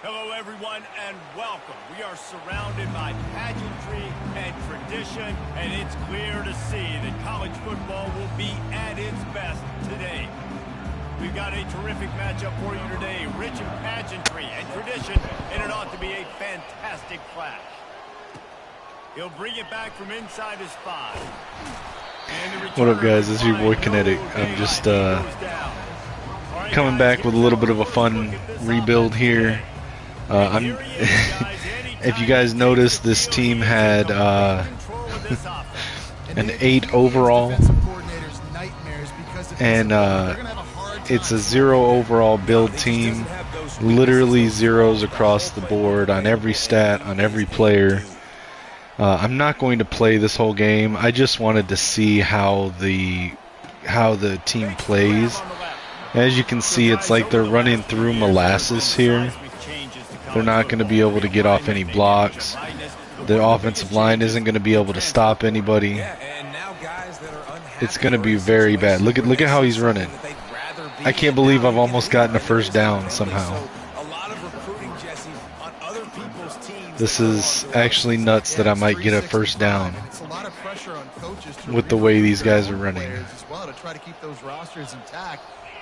Hello, everyone, and welcome. We are surrounded by pageantry and tradition, and it's clear to see that college football will be at its best today. We've got a terrific matchup for you today, rich in pageantry and tradition, and it ought to be a fantastic clash. He'll bring it back from inside his 5. What up, guys? This is your boy Kinetic. I'm just coming back with a little bit of a fun rebuild here. If you guys noticed, this team had an 8 overall, and it's a 0 overall build team. Literally zeros across the board on every stat, on every player. I'm not going to play this whole game. I just wanted to see how the team plays. As you can see, it's like they're running through molasses here. They're not going to be able to get off any blocks. The offensive line isn't going to be able to stop anybody. It's going to be very bad. Look at how he's running. I can't believe I've almost gotten a first down somehow. This is actually nuts that I might get a first down with the way these guys are running.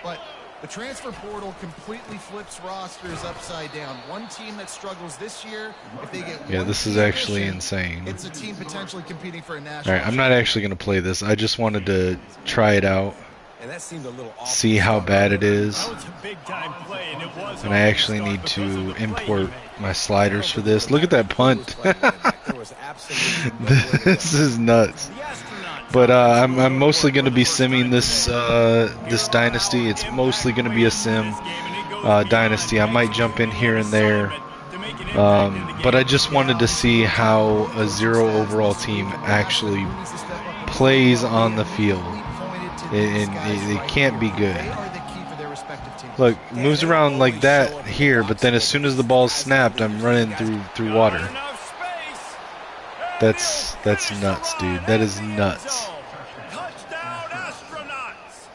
But the transfer portal completely flips rosters upside down. One team that struggles this year, if they get this is actually insane. It's a team potentially competing for a national. All right, I'm not actually going to play this. I just wanted to try it out, see how bad it is. And I actually need to import my sliders for this. Look at that punt. This is nuts. But I'm mostly going to be simming this this dynasty. It's mostly going to be a sim dynasty. I might jump in here and there, but I just wanted to see how a 0 overall team actually plays on the field. It can't be good. Look, moves around like that here, but then as soon as the ball's snapped, I'm running through water. That's nuts, dude. That is nuts.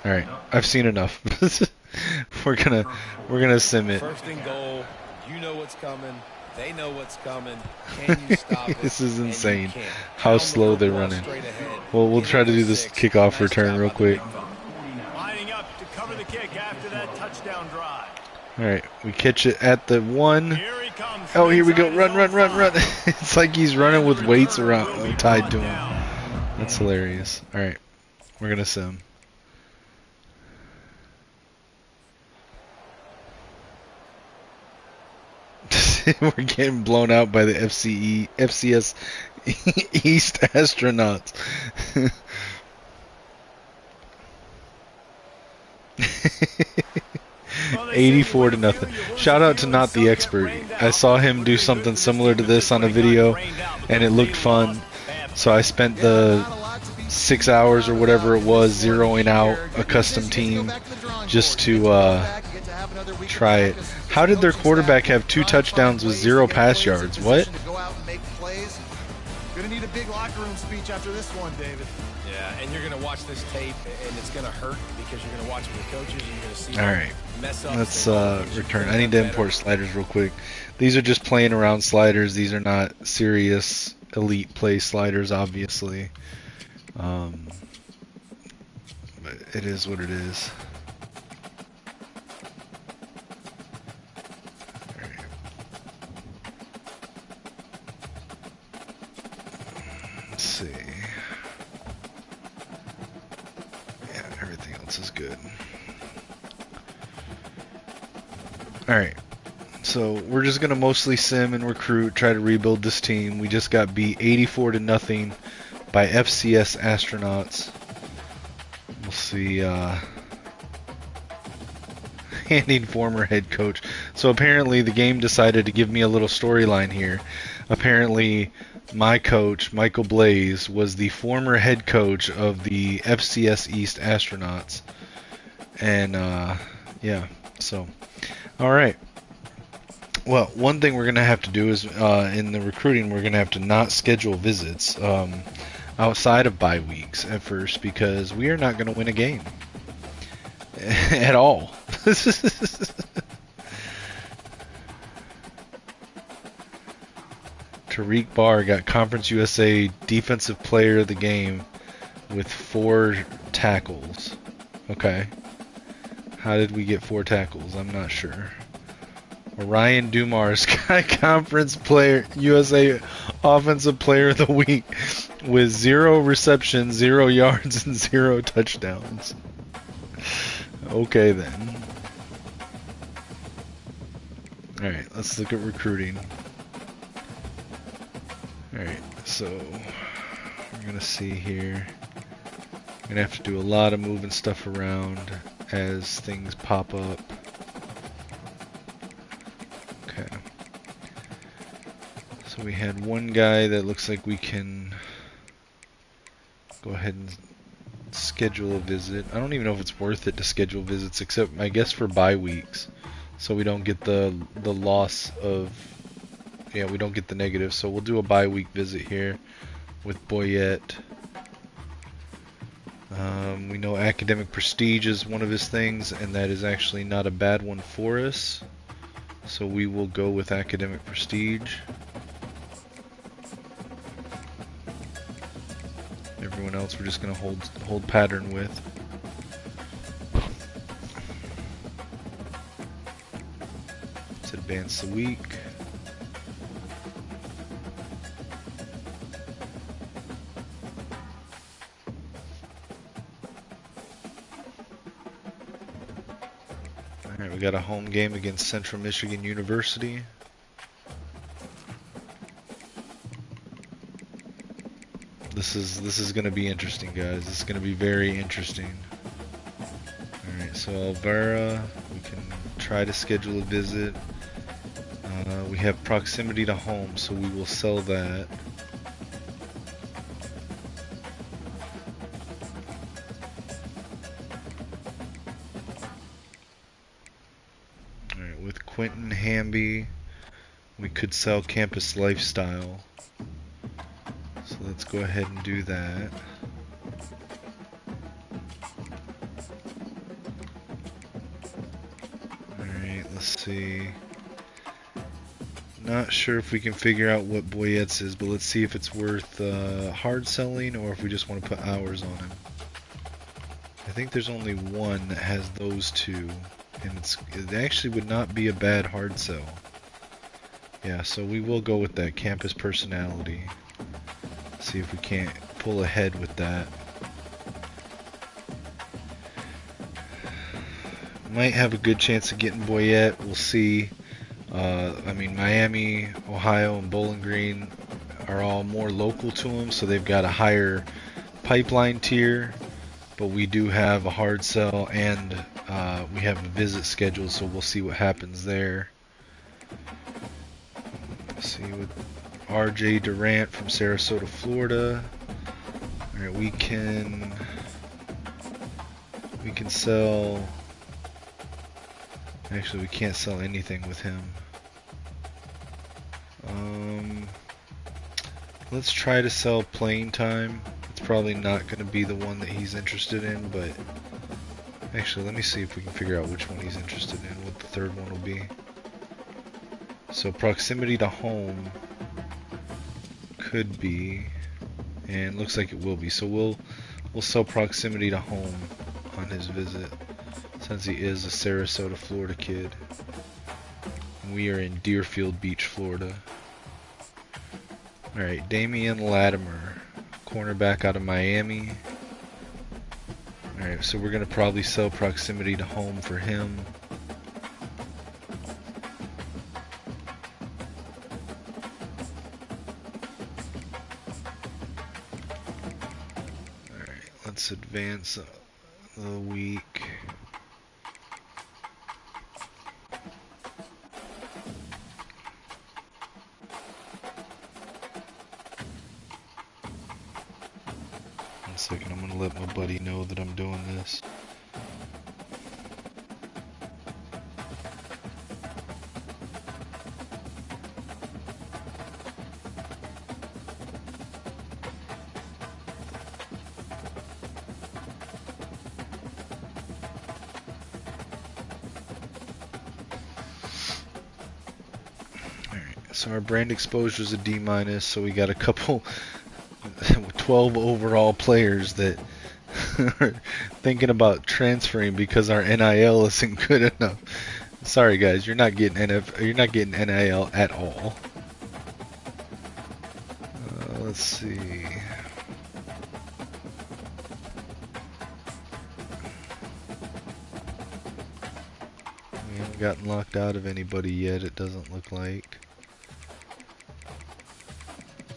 All right, I've seen enough. we're gonna sim it. First and goal. You know what's coming. They know what's coming. Can you stop it? This is insane. How slow they're running. Well, we'll try to do this kickoff return real quick. Lining up to cover the kick after that touchdown drive. All right, we catch it at the 1. Oh, here we go. Run. It's like he's running with weights around tied to him. That's hilarious. All right, we're going to sim. We're getting blown out by the FCS East astronauts. 84-0. Shout out to Not the Expert. I saw him do something similar to this on a video, and it looked fun. So I spent the 6 hours or whatever it was zeroing out a custom team just to try it. How did their quarterback have 2 touchdowns with 0 pass yards? What? Gonna need a big locker room speech after this one, David. Yeah, and you're gonna watch this tape, and it's gonna hurt because you're gonna watch it with coaches, and you're gonna see. All right, let's return. I need to import sliders real quick. These are just playing around sliders. These are not serious elite play sliders, obviously. But it is what it is. See. Yeah, everything else is good. Alright, so we're just going to mostly sim and recruit, try to rebuild this team. We just got beat 84-0 by FCS astronauts. We'll see, handing former head coach. So apparently the game decided to give me a little storyline here. Apparently my coach, Michael Blaze, was the former head coach of the FCS East astronauts. And, yeah, so, alright. Well, one thing we're going to have to do is, in the recruiting, we're going to have to not schedule visits outside of bye weeks at first, because we are not going to win a game. At all. Tariq Barr got Conference USA Defensive Player of the Game with 4 tackles. Okay. How did we get 4 tackles? I'm not sure. Ryan Dumars got Conference Player USA Offensive Player of the Week with 0 receptions, 0 yards, and 0 touchdowns. Okay then. Alright, let's look at recruiting. Alright, so we're gonna see here. I'm gonna have to do a lot of moving stuff around as things pop up. Okay. So we had one guy that looks like we can go ahead and schedule a visit. I don't even know if it's worth it to schedule visits, except I guess for bye weeks, so we don't get the loss of, yeah, we don't get the negative. So we'll do a bye week visit here with Boyette. We know academic prestige is one of his things, and that is actually not a bad one for us, so we will go with academic prestige. Everyone else we're just going to hold pattern with. Let's advance the week. Alright, we got a home game against Central Michigan University. This is going to be interesting, guys. This is going to be very interesting. Alright, so Alvara, we can try to schedule a visit. We have proximity to home, so we will sell that. Alright, with Quentin Hamby, we could sell Campus Lifestyle. So let's go ahead and do that. Alright, let's see. Not sure if we can figure out what Boyette's is, but let's see if it's worth hard selling or if we just want to put hours on him. I think there's only one that has those two, and it actually would not be a bad hard sell. Yeah, so we will go with that campus personality. See if we can't pull ahead with that. Might have a good chance of getting Boyette. We'll see. I mean, Miami, Ohio, and Bowling Green are all more local to them, so they've got a higher pipeline tier. But we do have a hard sell, and we have a visit scheduled, so we'll see what happens there. Let's see with RJ Durant from Sarasota, Florida. Alright, we can sell. Actually, we can't sell anything with him. Let's try to sell playing time. It's probably not going to be the one that he's interested in, but actually, let me see if we can figure out which one he's interested in, what the third one will be. So proximity to home could be, and looks like it will be. So we'll sell proximity to home on his visit, since he is a Sarasota, Florida kid. We are in Deerfield Beach, Florida. Alright, Damian Latimer, cornerback out of Miami. Alright, so we're going to probably sell proximity to home for him. Alright, let's advance the week. Second, I'm gonna let my buddy know that I'm doing this. Alright, So our brand exposure is a D-, so we got a couple 12 overall players that are thinking about transferring because our NIL isn't good enough. Sorry guys, you're not getting NIL at all. Let's see. We haven't gotten locked out of anybody yet, it doesn't look like.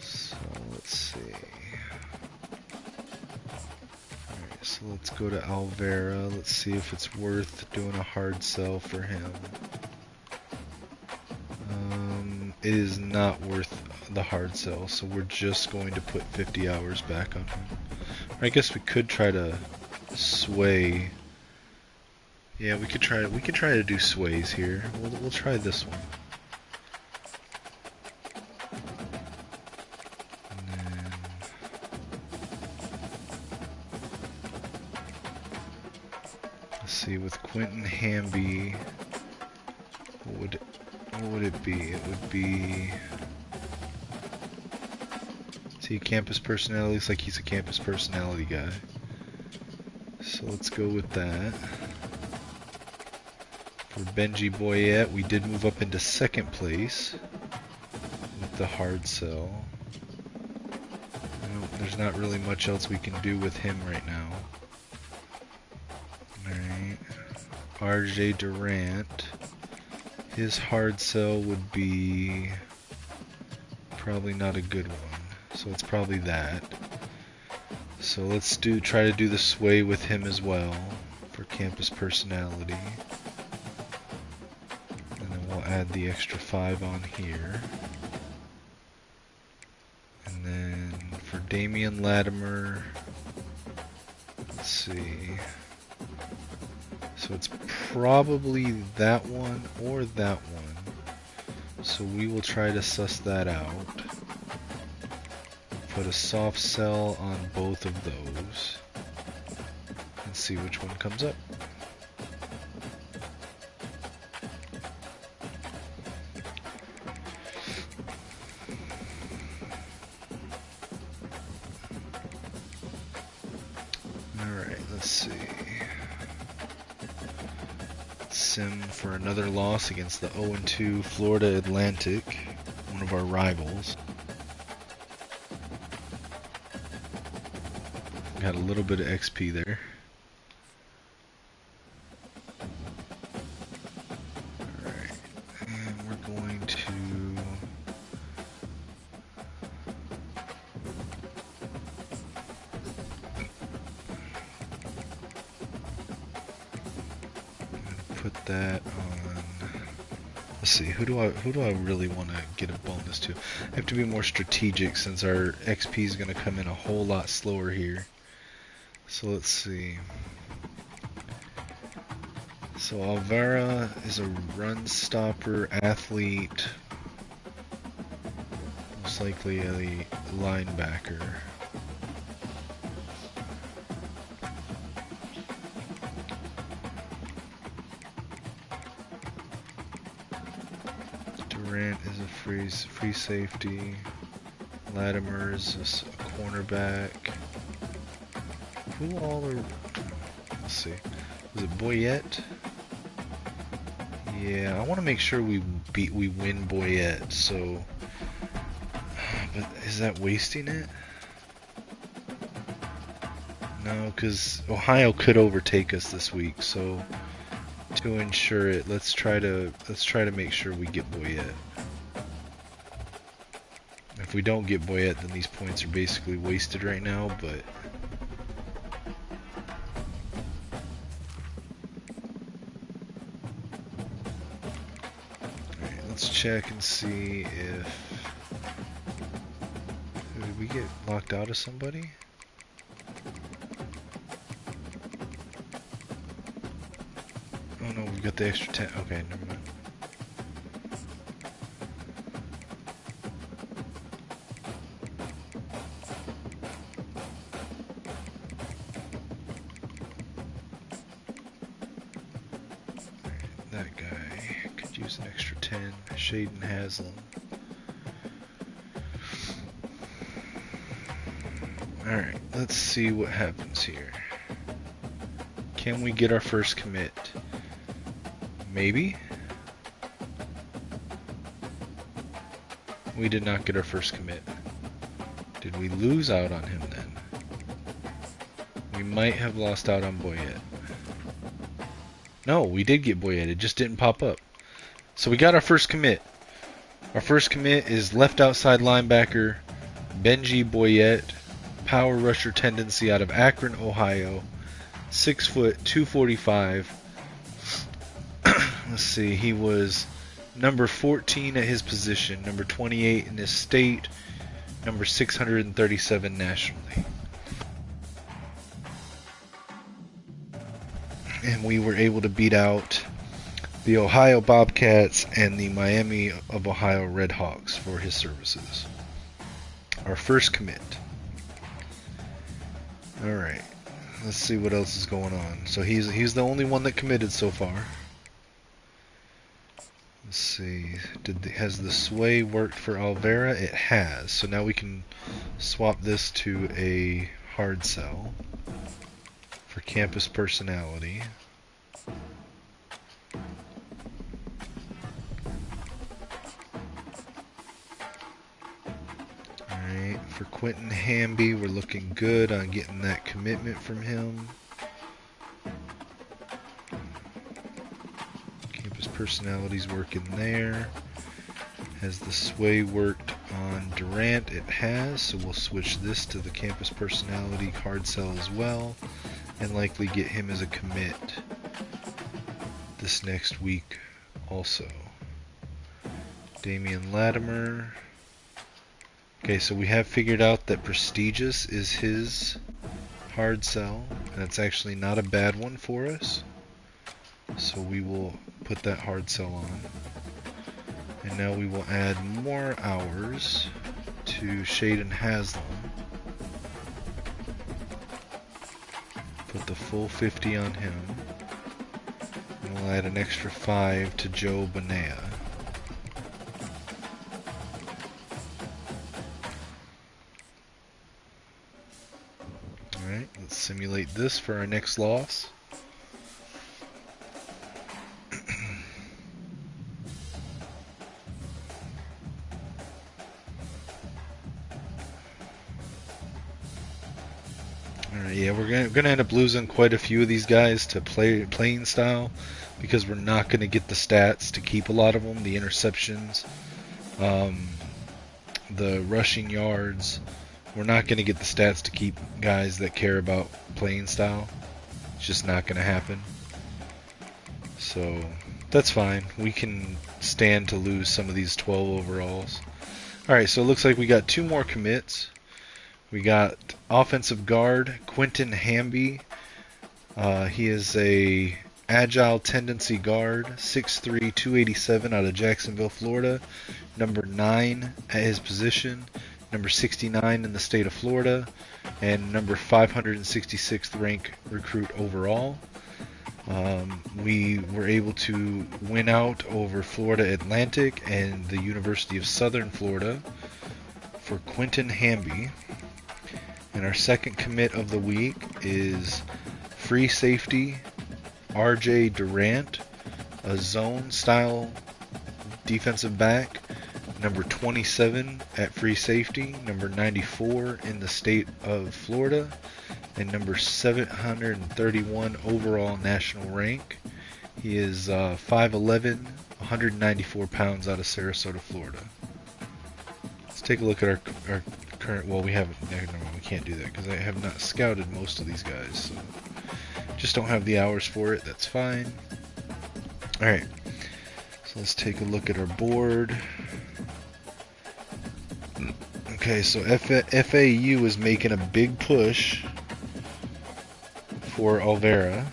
So let's see. Alright, so let's go to Alvera. Let's see if it's worth doing a hard sell for him. It is not worth the hard sell, so we're just going to put 50 hours back on him. I guess we could try to sway. Yeah, we could try to do sways here. We'll try this one. And then let's see, with Quentin Hamby, what would it be? It would be, see, campus personality. Looks like he's a campus personality guy. So let's go with that. For Benji Boyette, we did move up into second place with the hard sell. There's not really much else we can do with him right now. Alright. RJ Durant. His hard sell would be probably not a good one, so it's probably that. So let's try to do the sway with him as well for campus personality, and then we'll add the extra 5 on here. And then for Damian Latimer, let's see. So it's probably that one or that one. So we will try to suss that out. Put a soft sell on both of those. And see which one comes up. Alright, let's see. Sim for another loss against the 0-2 Florida Atlantic, one of our rivals. Got a little bit of XP there. Alright, and we're going to put that on. Let's see, who do I really want to get a bonus to? I have to be more strategic since our XP is going to come in a whole lot slower here. So let's see. So Alvera is a run stopper athlete, most likely a linebacker. Durant is a free safety. Latimer is a cornerback. Who all are? Let's see. Was it Boyette? Yeah, I want to make sure we win Boyette. So, but is that wasting it? No, because Ohio could overtake us this week. So, to ensure it, let's try to make sure we get Boyette. If we don't get Boyette, then these points are basically wasted right now. But let's check and see if... Did we get locked out of somebody? Oh no, we've got the extra 10. Okay, never mind. That guy could use an extra 10. Shaden Haslam. Alright, let's see what happens here. Can we get our first commit? Maybe? We did not get our first commit. Did we lose out on him then? We might have lost out on Boyette. No, we did get Boyette. It just didn't pop up. So we got our first commit. Our first commit is left outside linebacker Benji Boyette, power rusher tendency out of Akron, Ohio. 6 foot, 245. Let's see, he was number 14 at his position, number 28 in his state, number 637 nationally. And we were able to beat out the Ohio Bobcats and the Miami of Ohio Redhawks for his services. Our first commit. Alright, let's see what else is going on. So he's the only one that committed so far. Let's see, has the sway worked for Alvera? It has. So now we can swap this to a hard sell for campus personality. Alright, for Quentin Hamby, we're looking good on getting that commitment from him. Campus personality's working there. Has the sway worked on Durant? It has, so we'll switch this to the campus personality hard sell as well, and likely get him as a commit this next week also. Damian Latimer. Okay, so we have figured out that prestigious is his hard sell, and it's actually not a bad one for us. So we will put that hard sell on. And now we will add more hours to Shaden Haslam. Put the full 50 on him. And we'll add an extra 5 to Joe Bonea. Alright, let's simulate this for our next loss. Yeah, we're gonna end up losing quite a few of these guys to playing style because we're not gonna get the stats to keep a lot of them. The interceptions, the rushing yards. We're not gonna get the stats to keep guys that care about playing style. It's just not gonna happen. So that's fine. We can stand to lose some of these 12 overalls. All right, so it looks like we got 2 more commits. We got offensive guard Quentin Hamby. He is a agile tendency guard, 6'3", 287 out of Jacksonville, Florida. Number 9 at his position, number 69 in the state of Florida, and number 566th rank recruit overall. We were able to win out over Florida Atlantic and the University of Southern Florida for Quentin Hamby. And our second commit of the week is free safety RJ Durant, a zone style defensive back, number 27 at free safety, number 94 in the state of Florida, and number 731 overall national rank. He is 5'11", 194 pounds out of Sarasota, Florida. Let's take a look at our current, well, we haven't, no, we can't do that because I have not scouted most of these guys, so just don't have the hours for it. That's fine. Alright, so let's take a look at our board. Okay, so FAU is making a big push for Alvera.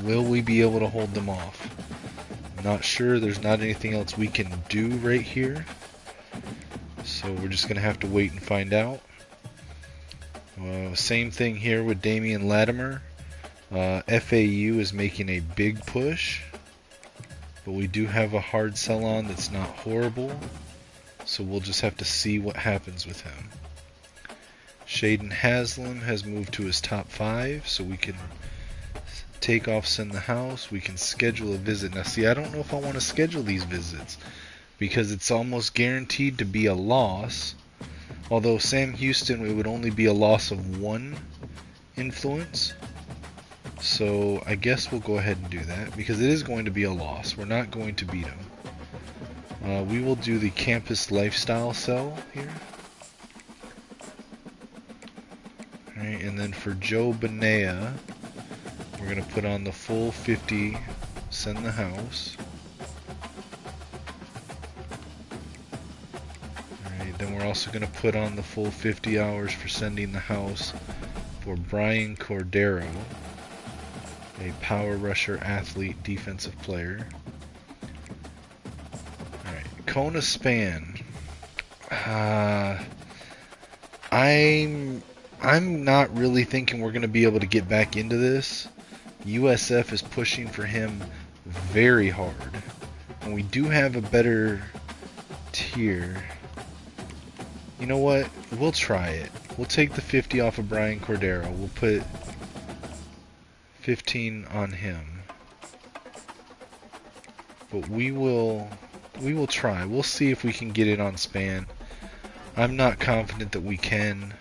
Will we be able to hold them off? I'm not sure. There's not anything else we can do right here. So we're just going to have to wait and find out. Same thing here with Damian Latimer. FAU is making a big push. But we do have a hard sell on that's not horrible. So we'll just have to see what happens with him. Shaden Haslam has moved to his top 5, so we can take off, send the house. We can schedule a visit. Now, see, I don't know if I want to schedule these visits because it's almost guaranteed to be a loss. Although Sam Houston, it would only be a loss of 1 influence. So I guess we'll go ahead and do that because it is going to be a loss. We're not going to beat him. We will do the campus lifestyle cell here. Alright, and then for Joe Benea, we're going to put on the full 50, send the house. Alright, then we're also going to put on the full 50 hours for sending the house for Brian Cordero, a power rusher, athlete, defensive player. Alright, Kona Span. I'm not really thinking we're going to be able to get back into this. USF is pushing for him very hard. And we do have a better tier. You know what? We'll try it. We'll take the 50 off of Brian Cordero. We'll put 15 on him. But we will try. We'll see if we can get it on Span. I'm not confident that we can,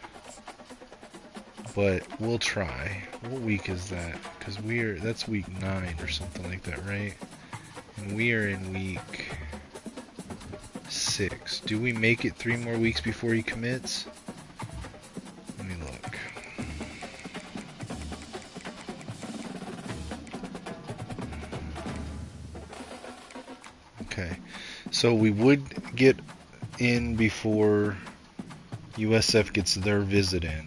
but we'll try. What week is that? Because that's week 9 or something like that, right? And we are in week 6. Do we make it 3 more weeks before he commits? Let me look. Okay, so we would get in before USF gets their visit in.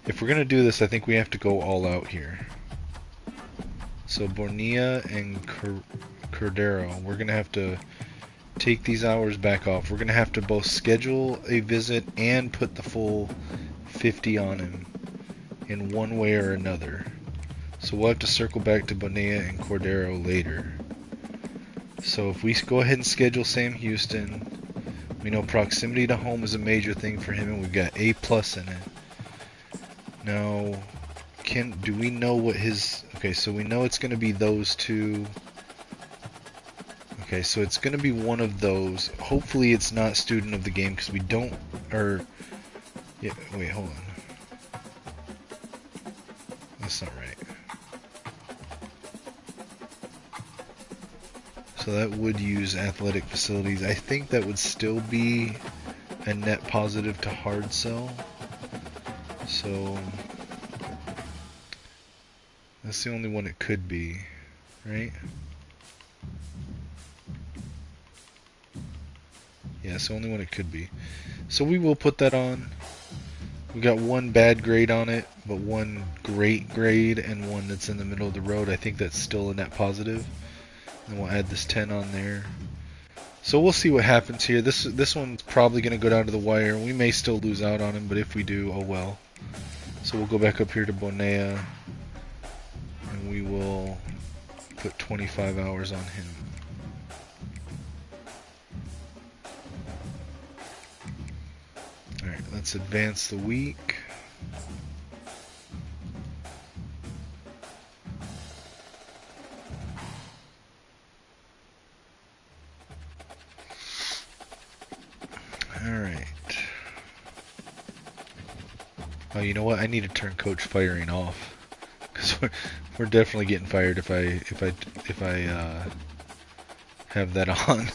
If we're going to do this, I think we have to go all out here. So Bonilla and Cordero, we're going to have to take these hours back off. We're going to have to both schedule a visit and put the full 50 on him in one way or another. So we'll have to circle back to Bonilla and Cordero later. So if we go ahead and schedule Sam Houston, we know proximity to home is a major thing for him, and we've got A+ in it. Now, do we know what his... Okay, so we know it's going to be those two. Okay, so it's going to be one of those. Hopefully it's not student of the game, because we don't... Yeah, wait, hold on. That's not right. So that would use athletic facilities. I think that would still be a net positive to hard sell. So that's the only one it could be, right? Yeah, it's the only one it could be. So we will put that on. We got one bad grade on it, but one great grade and one that's in the middle of the road. I think that's still a net positive. And we'll add this 10 on there. So we'll see what happens here. This one's probably going to go down to the wire. We may still lose out on him, but if we do, oh well. So we'll go back up here to Bonilla, and we will put 25 hours on him. Alright, let's advance the week. Alright. Oh, you know what? I need to turn Coach Firing off, because we're definitely getting fired if I have that on.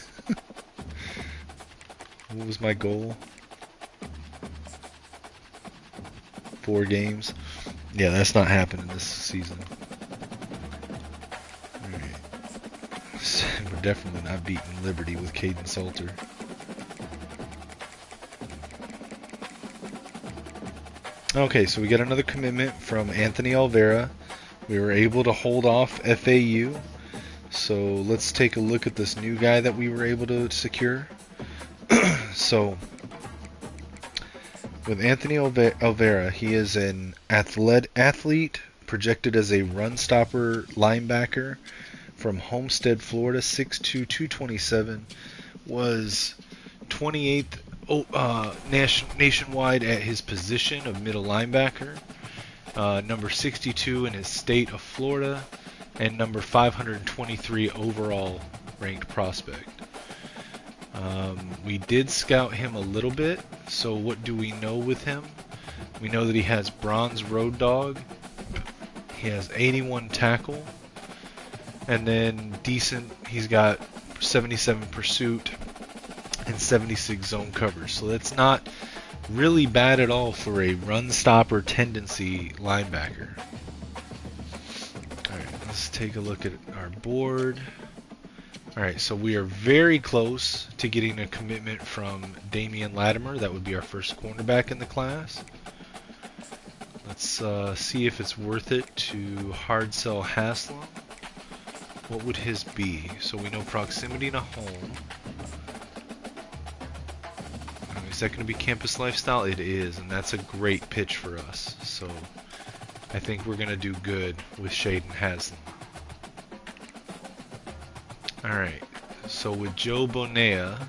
What was my goal? 4 games. Yeah, that's not happening this season. Alright. We're definitely not beating Liberty with Caden Salter. Okay, so we got another commitment from Anthony Alvera. We were able to hold off FAU. So let's take a look at this new guy that we were able to secure. So with Anthony Alvera, he is an athlete projected as a run stopper linebacker from Homestead, Florida, 6'2", 227, was 28th nationwide at his position of middle linebacker, number 62 in his state of Florida, and number 523 overall ranked prospect. We did scout him a little bit, so what do we know with him? We know that he has bronze road dog, he has 81 tackle, and then decent, he's got 77 pursuit and 76 zone coverage. So that's not really bad at all for a run stopper tendency linebacker. Alright, let's take a look at our board. Alright, so we are very close to getting a commitment from Damian Latimer. That would be our first cornerback in the class. Let's see if it's worth it to hard sell Haslam. What would his be? So we know proximity to home. Is that going to be campus lifestyle? It is, and that's a great pitch for us. So I think we're going to do good with Shaden Haslam. Alright, so with Joe Bonea,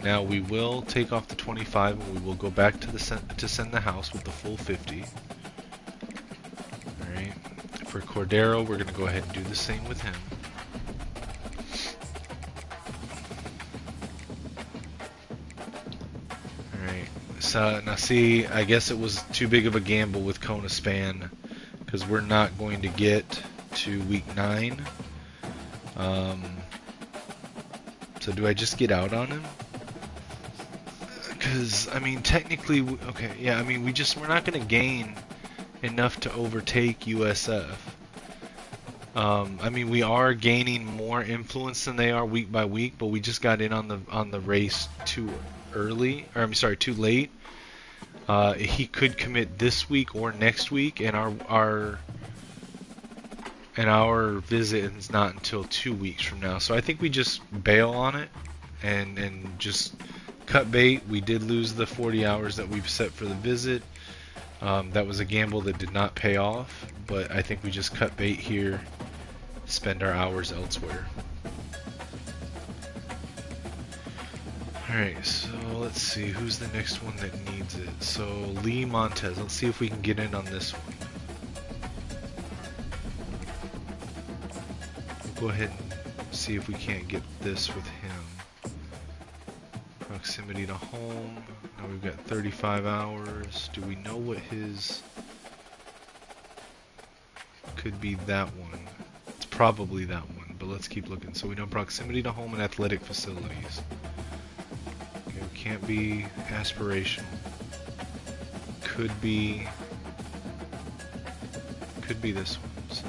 now we will take off the 25 and we will go back to send the house with the full 50. Alright, for Cordero, we're going to go ahead and do the same with him. Alright, so now see, I guess it was too big of a gamble with Kona Span because we're not going to get to week 9. So do I just get out on him? Because, I mean, technically, okay, yeah, I mean, we're not going to gain enough to overtake USF. I mean, we are gaining more influence than they are week by week, but we just got in on the race too early, or I'm sorry, too late. He could commit this week or next week, and our visit is not until 2 weeks from now. So I think we just bail on it and just cut bait. We did lose the 40 hours that we've set for the visit. That was a gamble that did not pay off, but I think we just cut bait here, spend our hours elsewhere. Alright, so let's see, who's the next one that needs it? So Lee Montez, let's see if we can get in on this one. Go ahead and see if we can't get this with him. Proximity to home. Now we've got 35 hours. Do we know what his... Could be that one. It's probably that one, but let's keep looking. So we know proximity to home and athletic facilities. Okay, it can't be aspirational. Could be this one. So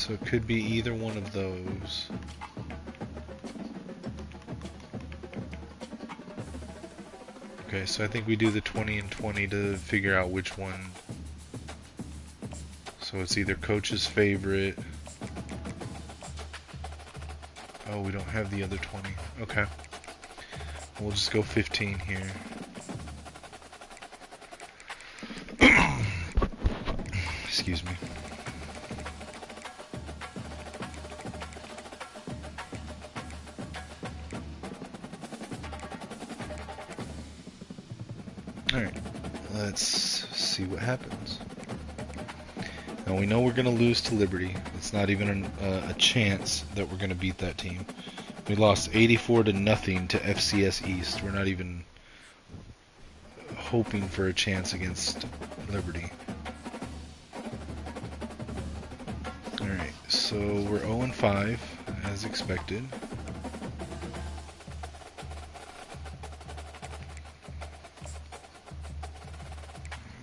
So it could be either one of those. Okay, so I think we do the 20 and 20 to figure out which one. So it's either coach's favorite. Oh, we don't have the other 20. Okay. We'll just go 15 here. Excuse me. Alright, let's see what happens. Now we know we're going to lose to Liberty. It's not even a chance that we're going to beat that team. We lost 84-0 to FCS East. We're not even hoping for a chance against Liberty. Alright, so we're 0-5 as expected.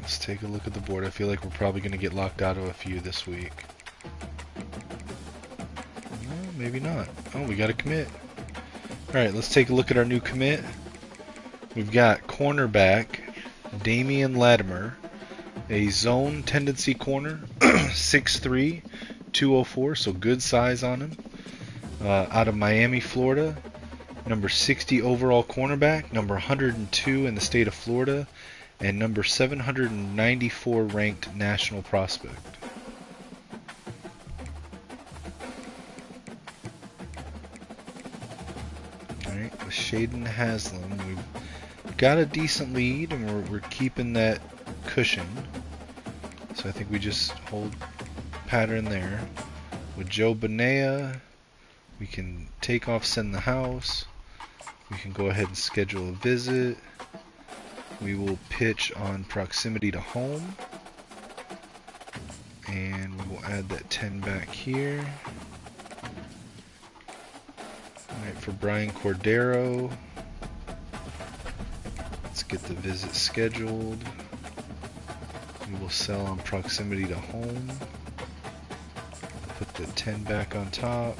Let's take a look at the board. I feel like we're probably going to get locked out of a few this week. No, maybe not. Oh, we got a commit. Alright, let's take a look at our new commit. We've got cornerback Damian Latimer A zone tendency corner, 6'3", 204, so good size on him. Out of Miami, Florida. Number 60 overall cornerback, number 102 in the state of Florida, and number 794 ranked national prospect. Alright, with Shaden Haslam, we've got a decent lead, and we're keeping that cushion. So I think we just hold pattern there. With Joe Bonilla, we can take off, send the house. We can go ahead and schedule a visit. We will pitch on proximity to home. And we will add that 10 back here. Alright, for Brian Cordero, let's get the visit scheduled. We will sell on proximity to home. Put the 10 back on top.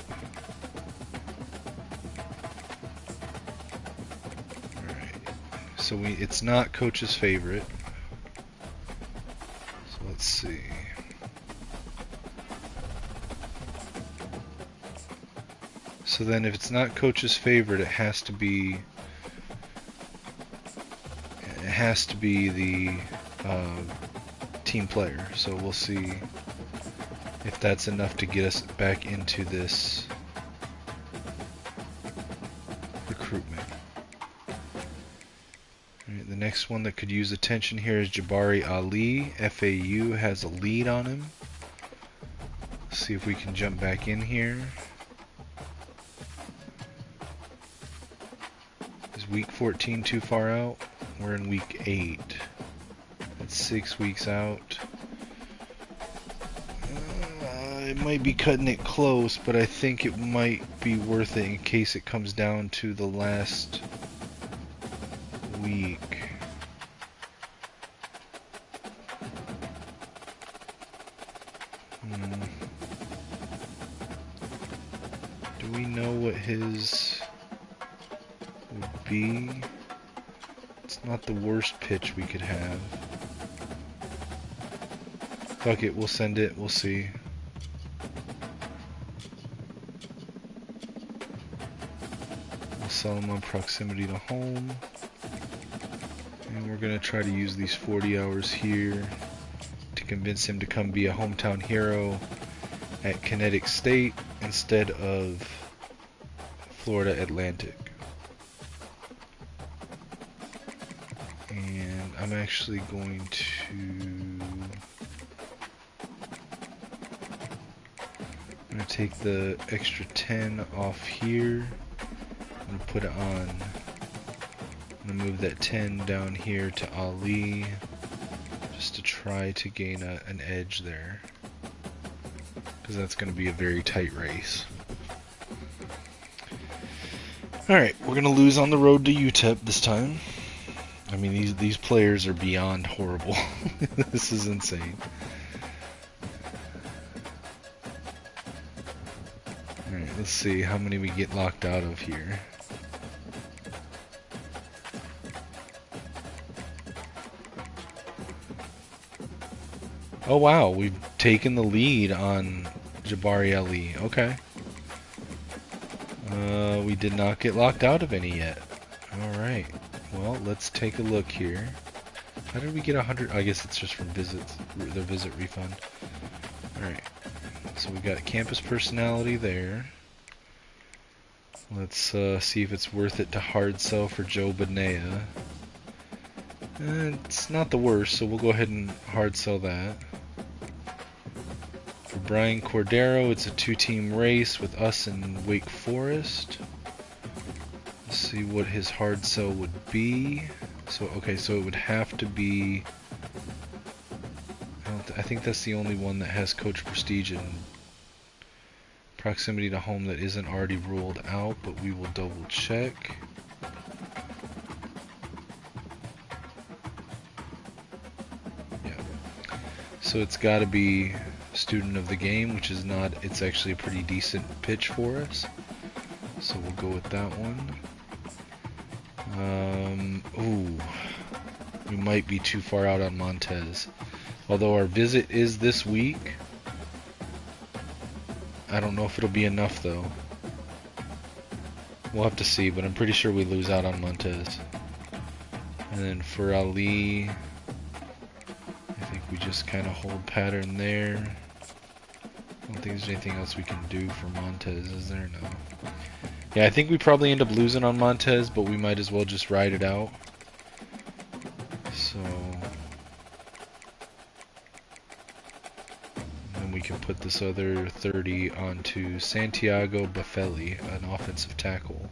So it's not coach's favorite. So let's see. So then if it's not coach's favorite, it has to be the team player. So we'll see if that's enough to get us back into this recruitment. The next one that could use attention here is Jabari Ali. FAU has a lead on him. Let's see if we can jump back in here. Is week 14 too far out? We're in week 8. That's 6 weeks out. It might be cutting it close, but I think it might be worth it in case it comes down to the last week. Do we know what his would be? It's not the worst pitch we could have. Fuck it, we'll send it, we'll see. We'll sell him on proximity to home. And we're going to try to use these 40 hours here to convince him to come be a hometown hero at Kinetic State instead of Florida Atlantic. And I'm actually going to take the extra 10 off here. I'm going to put it on. I'm going to move that 10 down here to Ali just to try to gain an edge there, because that's going to be a very tight race. Alright, we're going to lose on the road to UTEP this time. I mean, these players are beyond horrible. This is insane. Alright, let's see how many we get locked out of here. Oh wow, we've taken the lead on Jabari Ali. Okay. We did not get locked out of any yet. Alright. Well, let's take a look here. How did we get 100? I guess it's just from visits, the visit refund. Alright. So we got campus personality there. Let's see if it's worth it to hard sell for Joe Bonilla. It's not the worst, so we'll go ahead and hard sell that. For Brian Cordero, it's a 2-team race with us and Wake Forest. Let's see what his hard sell would be. So, okay, so it would have to be... I think that's the only one that has coach prestige and proximity to home that isn't already ruled out, but we will double check. So it's got to be student of the game, which is not, it's actually a pretty decent pitch for us. So we'll go with that one. Ooh, we might be too far out on Montez. Although our visit is this week. I don't know if it'll be enough though. We'll have to see, but I'm pretty sure we lose out on Montez. And then for Ali, I think we just kind of hold pattern there. I don't think there's anything else we can do for Montez, is there? No. Yeah, I think we probably end up losing on Montez, but we might as well just ride it out. So... and we can put this other 30 onto Santiago Buffelli, an offensive tackle.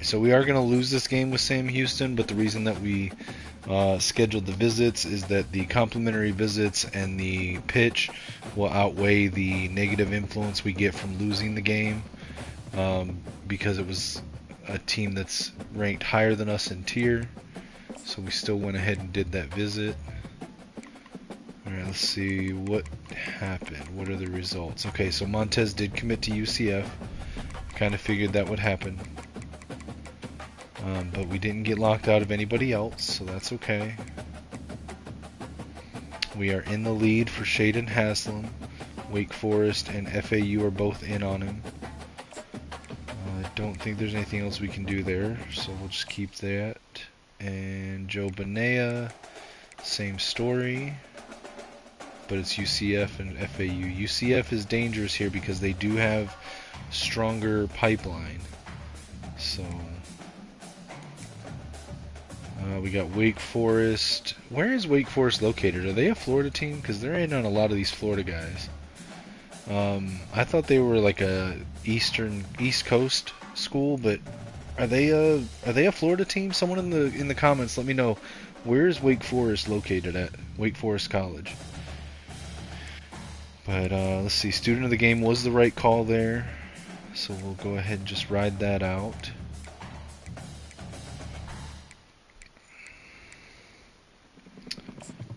So we are going to lose this game with Sam Houston, but the reason that we scheduled the visits is that the complimentary visits and the pitch will outweigh the negative influence we get from losing the game, because it was a team that's ranked higher than us in tier. So we still went ahead and did that visit. Alright, let's see what happened. What are the results? Okay, so Montez did commit to UCF. Kind of figured that would happen. But we didn't get locked out of anybody else, so that's okay. We are in the lead for Shaden Haslam. Wake Forest and FAU are both in on him. I don't think there's anything else we can do there, so we'll just keep that. And Joe Benea, same story, but it's UCF and FAU. UCF is dangerous here because they do have stronger pipeline. So... we got Wake Forest. Where is Wake Forest located? Are they a Florida team? Because they're in on a lot of these Florida guys. I thought they were like a East Coast school, but are they a Florida team? Someone in the comments, let me know. Where is Wake Forest located at? Wake Forest College. But let's see. Student of the game was the right call there, so we'll go ahead and just ride that out.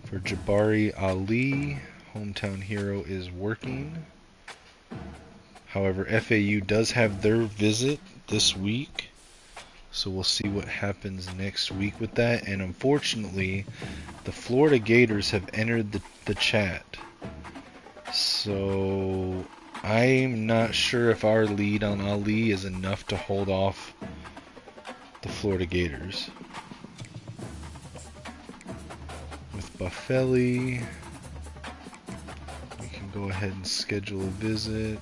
For Jabari Ali, hometown hero is working. However, FAU does have their visit this week, so we'll see what happens next week with that. And unfortunately, the Florida Gators have entered the chat, so I'm not sure if our lead on Ali is enough to hold off the Florida Gators. Buffelli, we can go ahead and schedule a visit.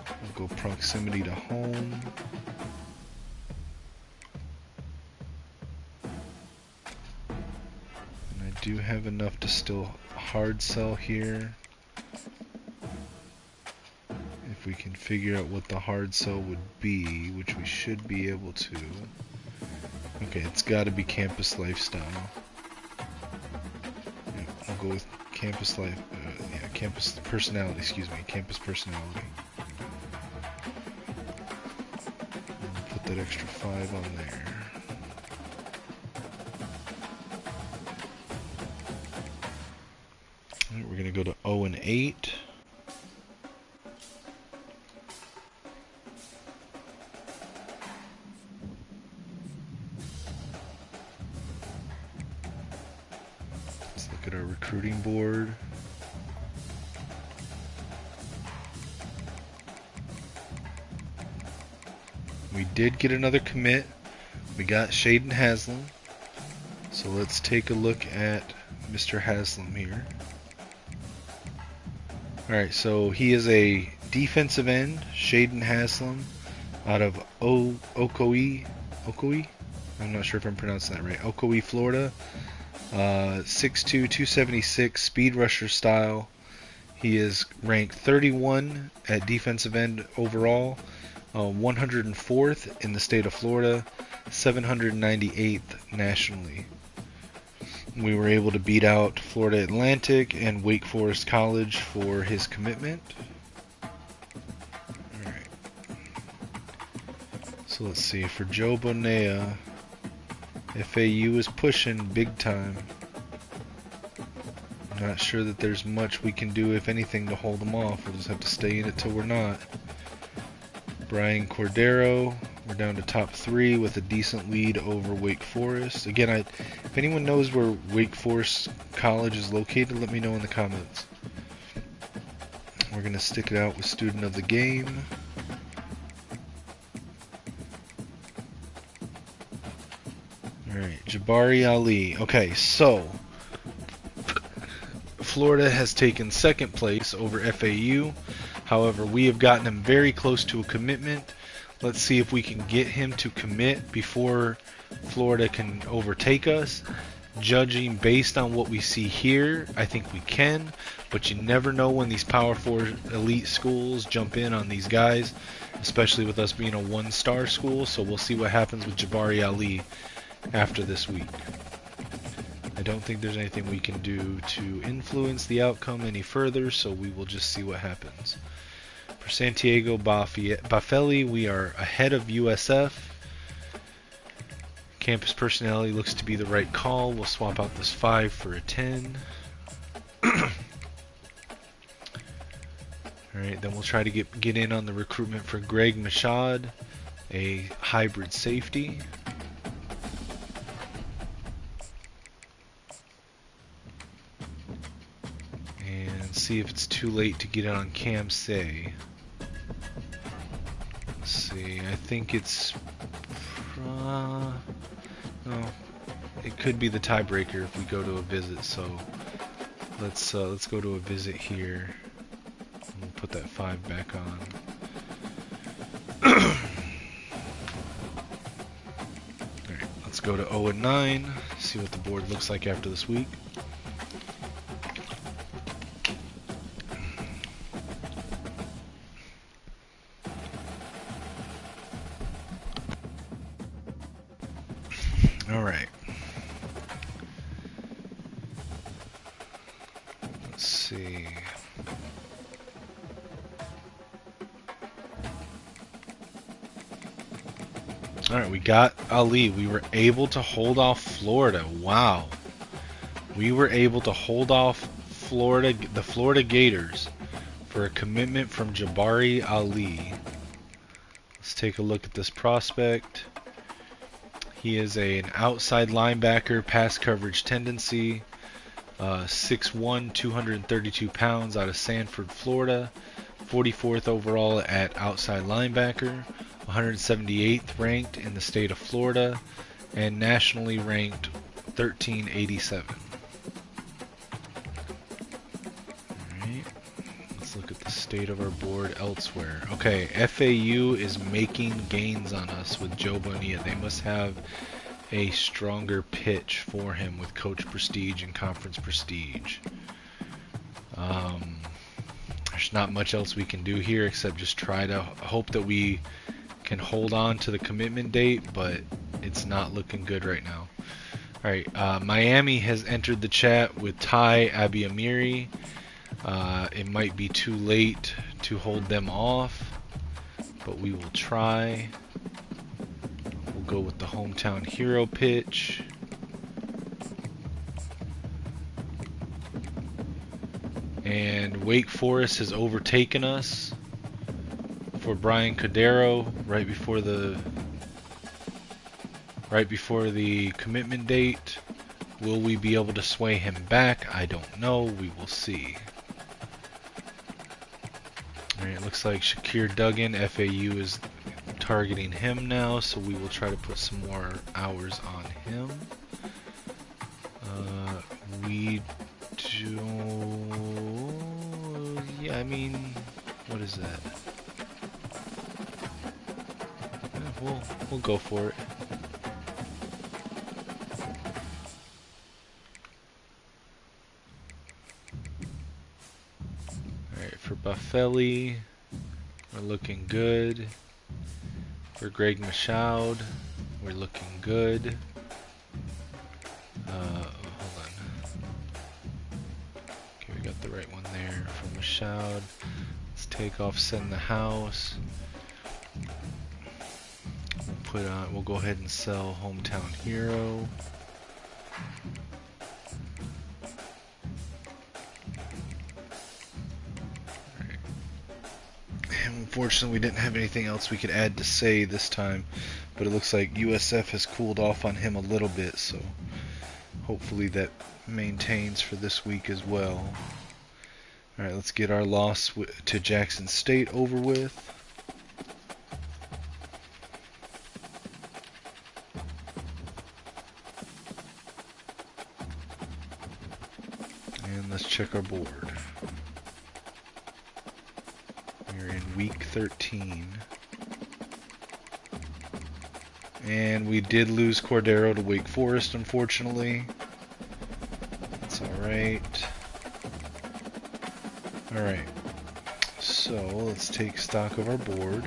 We'll go proximity to home. And I do have enough to still hard sell here. If we can figure out what the hard sell would be, which we should be able to. Okay, it's got to be campus lifestyle. Yeah, we'll go with campus life. Yeah, campus personality. Excuse me, campus personality. We'll put that extra 5 on there. All right, we're gonna go to 0 and 8. At our recruiting board. We did get another commit. We got Shaden Haslam. So let's take a look at Mr. Haslam here. Alright, so he is a defensive end, Shaden Haslam, out of Ocoee. I'm not sure if I'm pronouncing that right. Ocoee, Florida. 6'2", 276, speed rusher style. He is ranked 31 at defensive end overall, 104th in the state of Florida, 798th nationally. We were able to beat out Florida Atlantic and Wake Forest College for his commitment. Alright. So let's see, for Joe Bonea, FAU is pushing big time. Not sure that there's much we can do, if anything, to hold them off. We'll just have to stay in it till we're not. Brian Cordero, we're down to top 3 with a decent lead over Wake Forest. Again, if anyone knows where Wake Forest College is located, let me know in the comments. We're going to stick it out with student of the game. Alright, Jabari Ali. Okay, so Florida has taken second place over FAU. However, we have gotten him very close to a commitment. Let's see if we can get him to commit before Florida can overtake us. Judging based on what we see here, I think we can, but you never know when these Power 4 elite schools jump in on these guys, especially with us being a one-star school, so we'll see what happens with Jabari Ali after this week. I don't think there's anything we can do to influence the outcome any further, so we will just see what happens. For Santiago Baffelli, we are ahead of USF. Campus personality looks to be the right call. We'll swap out this 5 for a 10. Alright, then we'll try to get in on the recruitment for Greg Mashad, a hybrid safety. And see if it's too late to get in on Cam Say. Let's see, I think it's... no, it could be the tiebreaker if we go to a visit, so let's go to a visit here. And we'll put that 5 back on. Alright, let's go to 0-9, see what the board looks like after this week. Alright. Let's see. Alright, we got Ali. We were able to hold off Florida. Wow. We were able to hold off the Florida Gators for a commitment from Jabari Ali. Let's take a look at this prospect. He is an outside linebacker, pass coverage tendency, 6'1", 232 pounds, out of Sanford, Florida, 44th overall at outside linebacker, 178th ranked in the state of Florida, and nationally ranked 1387. Alright, let's look at the state of our board elsewhere. Okay, FAU is making gains on us with Joe Bonilla. They must have a stronger pitch for him with coach prestige and conference prestige. There's not much else we can do here except just try to hope that we can hold on to the commitment date, but it's not looking good right now. Alright, Miami has entered the chat with Ty Abiamiri. It might be too late to hold them off, but we will try. We'll go with the hometown hero pitch. And Wake Forest has overtaken us for Brian Cordero right before the commitment date. Will we be able to sway him back? I don't know. We will see. Alright, it looks like Shakir Duggan, FAU, is targeting him now, so we will try to put some more hours on him. We do... yeah, I mean, what is that? Yeah, we'll go for it. Alright, for Baffelli, we're looking good. For Greg Mashad, we're looking good. Hold on. Okay, we got the right one there for Mashad. Let's take off Send the House. We'll go ahead and sell Hometown Hero. Unfortunately, we didn't have anything else we could add to say this time, but it looks like USF has cooled off on him a little bit, so hopefully that maintains for this week as well. Alright, let's get our loss to Jackson State over with. And let's check our board. We're in week 13. And we did lose Cordero to Wake Forest, unfortunately. That's alright. Alright. So, let's take stock of our board.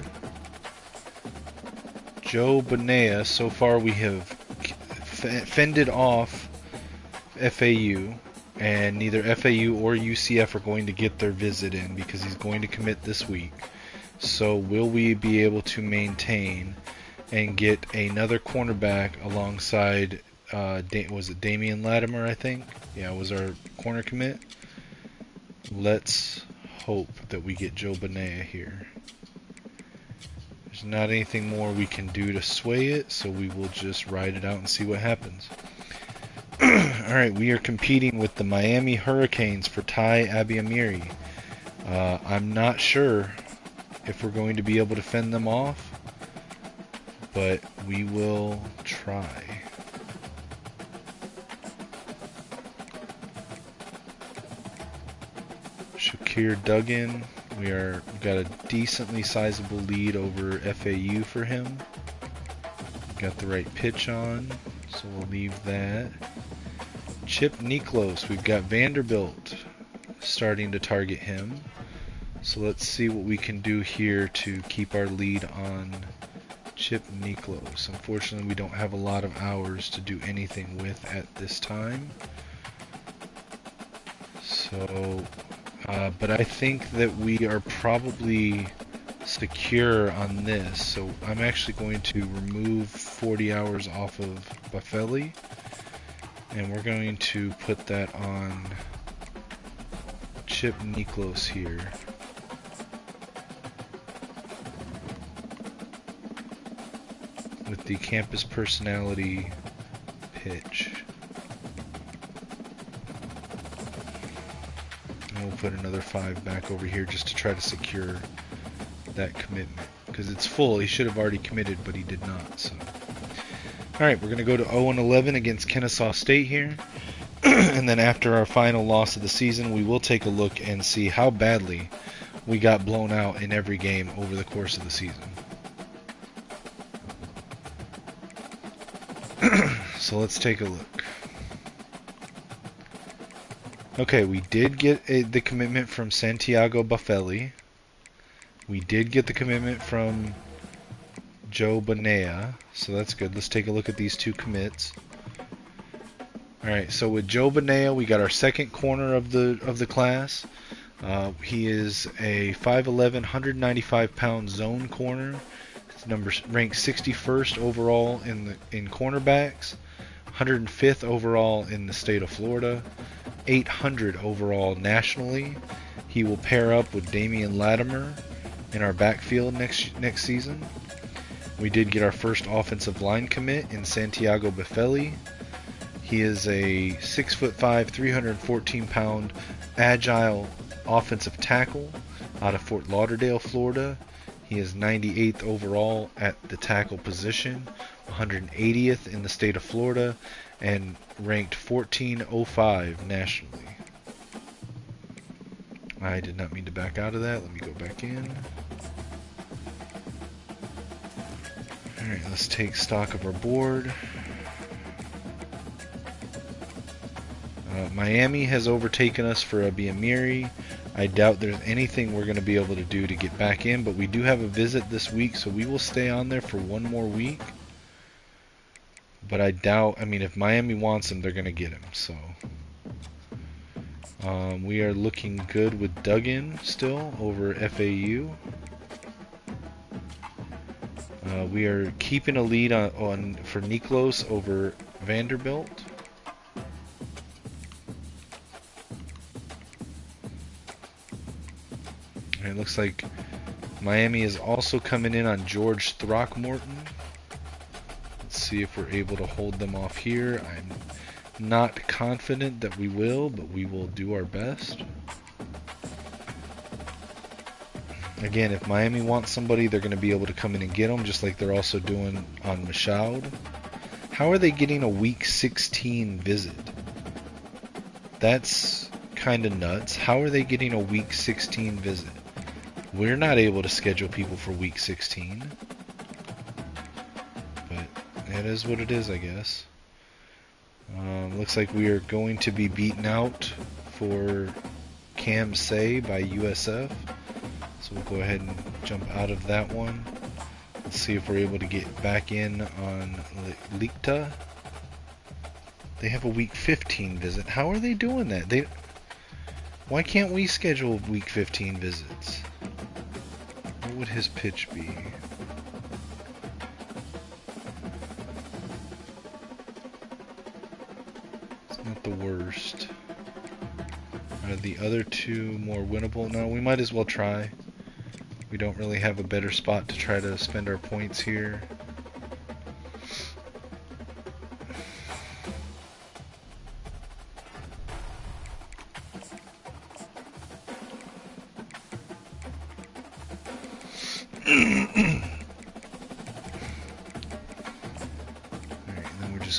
Joe Bonilla, so far we have fended off FAU. And neither FAU or UCF are going to get their visit in because he's going to commit this week. So will we be able to maintain and get another cornerback alongside, was it Damian Latimer, I think? Yeah, was our corner commit. Let's hope that we get Joe Bonilla here. There's not anything more we can do to sway it, so we will just ride it out and see what happens. Alright, we are competing with the Miami Hurricanes for Ty Abiamiri. I'm not sure if we're going to be able to fend them off, but we will try. Shakir Duggan, we got a decently sizable lead over FAU for him. Got the right pitch on, so we'll leave that. Chip Niklos, we've got Vanderbilt starting to target him. So let's see what we can do here to keep our lead on Chip Niklos. Unfortunately, we don't have a lot of hours to do anything with at this time. So, but I think that we are probably secure on this. So I'm actually going to remove 40 hours off of Buffelli. And we're going to put that on Chip Niklos here. With the campus personality pitch. And we'll put another 5 back over here just to try to secure that commitment. Because it's full. He should have already committed, but he did not. So. Alright, we're going to go to 0-11 against Kennesaw State here. And then after our final loss of the season, we will take a look and see how badly we got blown out in every game over the course of the season. So let's take a look. Okay, we did get the commitment from Santiago Buffelli. We did get the commitment from Joe Bonilla, so that's good. Let's take a look at these 2 commits. Alright, so with Joe Bonilla, we got our second corner of the class. He is a 5'11", 195-pound zone corner. His number ranked 61st overall in cornerbacks, 105th overall in the state of Florida, 800 overall nationally. He will pair up with Damian Latimer in our backfield next season. We did get our first offensive line commit in Santiago Buffelli. He is a 6'5", 314-pound agile offensive tackle out of Fort Lauderdale, Florida. He is 98th overall at the tackle position, 180th in the state of Florida, and ranked 1405 nationally. I did not mean to back out of that. Let me go back in. Alright, let's take stock of our board. Miami has overtaken us for Abiamiri. I doubt there's anything we're going to be able to do to get back in, but we do have a visit this week, so we will stay on there for one more week. But I doubt, I mean, if Miami wants him, they're going to get him, so. We are looking good with Duggan still over FAU. We are keeping a lead for Niklos over Vanderbilt. And it looks like Miami is also coming in on George Throckmorton. Let's see if we're able to hold them off here. I'm not confident that we will, but we will do our best. Again, if Miami wants somebody, they're going to be able to come in and get them, just like they're also doing on Michaud. How are they getting a Week 16 visit? That's kind of nuts. How are they getting a Week 16 visit? We're not able to schedule people for Week 16. But it is what it is, I guess. Looks like we are going to be beaten out for Cam Say by USF. So we'll go ahead and jump out of that one. Let's see if we're able to get back in on Likta. They have a Week 15 visit. How are they doing that? Why can't we schedule Week 15 visits? What would his pitch be? It's not the worst. Are the other two more winnable? No, we might as well try. We don't really have a better spot to try to spend our points here.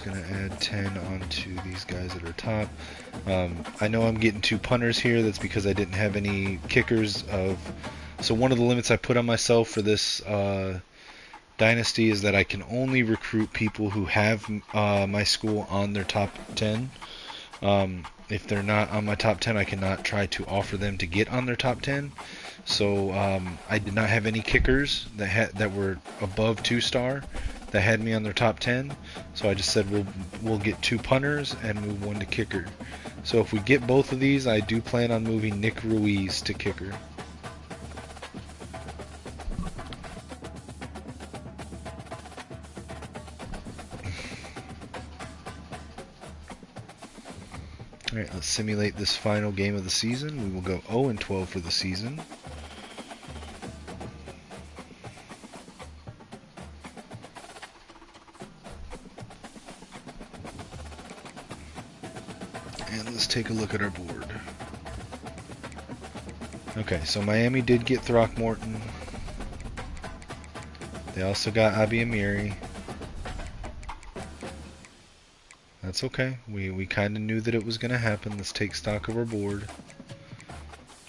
Going to add 10 onto these guys that are top. I know I'm getting 2 punters here. That's because I didn't have any kickers. So one of the limits I put on myself for this dynasty is that I can only recruit people who have my school on their top 10. If they're not on my top 10, I cannot try to offer them to get on their top 10. So I did not have any kickers that were above 2-star that had me on their top 10. So I just said we'll get 2 punters and move 1 to kicker. So if we get both of these, I do plan on moving Nick Ruiz to kicker. Alright, let's simulate this final game of the season. We will go 0-12 for the season. And let's take a look at our board. Okay, so Miami did get Throckmorton. They also got Abi Amiri. That's okay. We kind of knew that it was going to happen. Let's take stock of our board.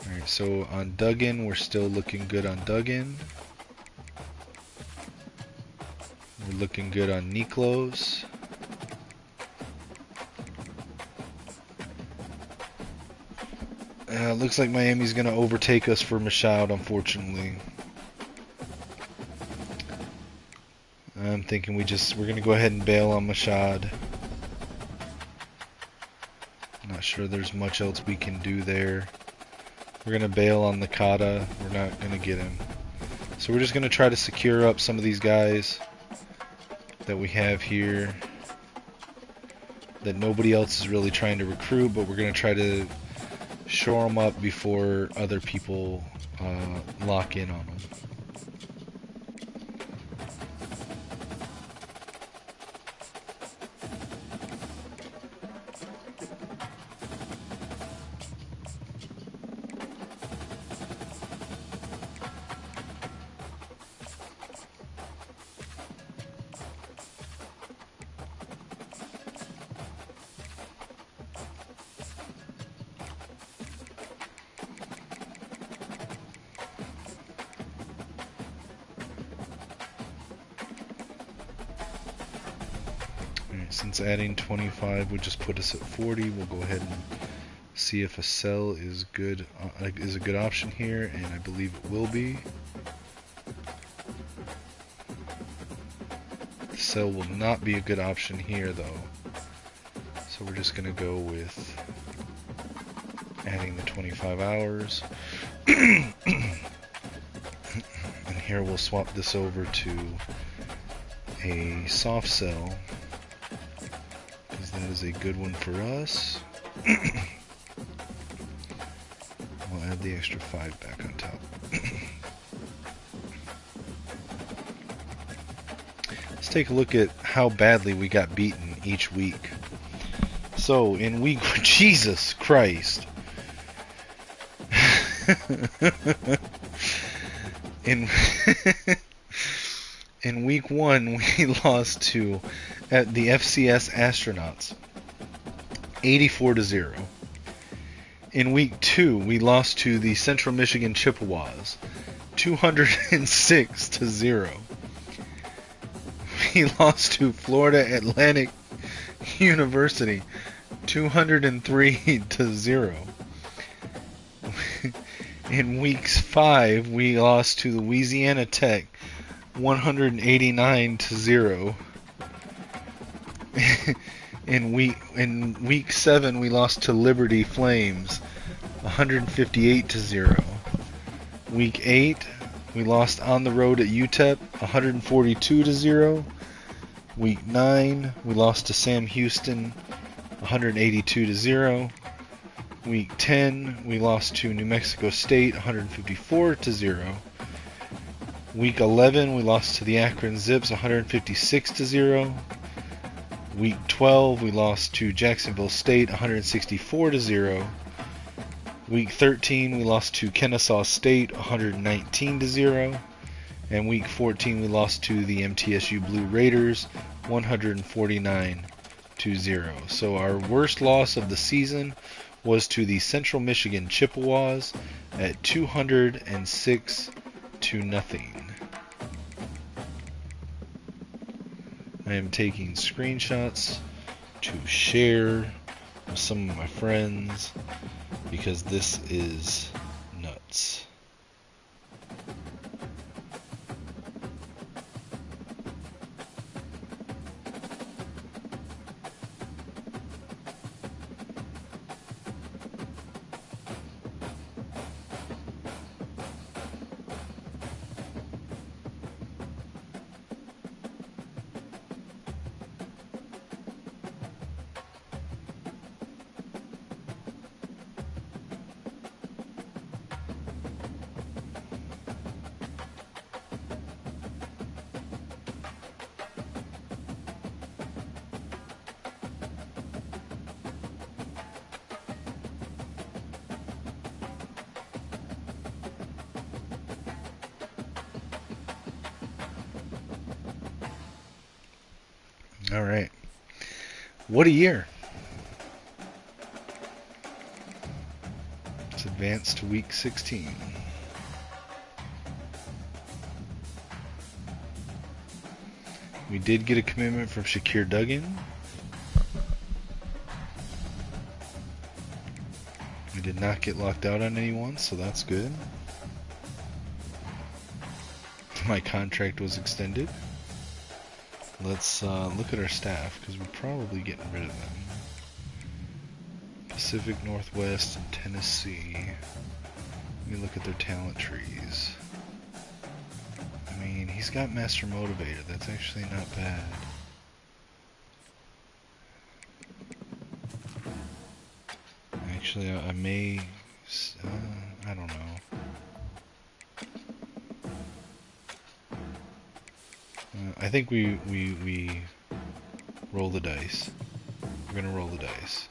Alright, so on Duggan, we're still looking good on Duggan. We're looking good on Niklos. Looks like Miami's going to overtake us for Michaud, unfortunately. I'm thinking we're going to go ahead and bail on Michaud. Not sure there's much else we can do there. We're going to bail on Nakata. We're not going to get him. So we're just going to try to secure up some of these guys that we have here that nobody else is really trying to recruit, but we're going to try to shore them up before other people lock in on them. Since adding 25 would just put us at 40, we'll go ahead and see if a sell is good, is a good option here, and I believe it will be. The sell will not be a good option here, though. So we're just going to go with adding the 25 hours. And here we'll swap this over to a soft sell. That is a good one for us. We'll add the extra 5 back on top. take a look at how badly we got beaten each week. So in week Jesus Christ. in in week 1 we lost to the FCS Astronauts 84-0. In week 2 we lost to the Central Michigan Chippewas 206-0. We lost to Florida Atlantic University 203-0. In weeks 5, we lost to Louisiana Tech 189-0. In week 7, we lost to Liberty Flames 158-0. Week 8, we lost on the road at UTEP 142-0. Week 9, we lost to Sam Houston 182-0. Week 10, we lost to New Mexico State 154-0. Week 11, we lost to the Akron Zips 156-0. Week 12, we lost to Jacksonville State 164-0. Week 13, we lost to Kennesaw State 119-0. And week 14, we lost to the MTSU Blue Raiders 149-0. So our worst loss of the season was to the Central Michigan Chippewas at 206-0. I am taking screenshots to share with some of my friends because this is nuts. All right. What a year. Let's advance to week 16. We did get a commitment from Shakir Duggan. We did not get locked out on anyone, so that's good. My contract was extended. Let's look at our staff, because we're probably getting rid of them. Pacific Northwest and Tennessee. Let me look at their talent trees. I mean, he's got Master Motivator. That's actually not bad. Actually, I may... I don't know. I think we roll the dice. We're gonna roll the dice.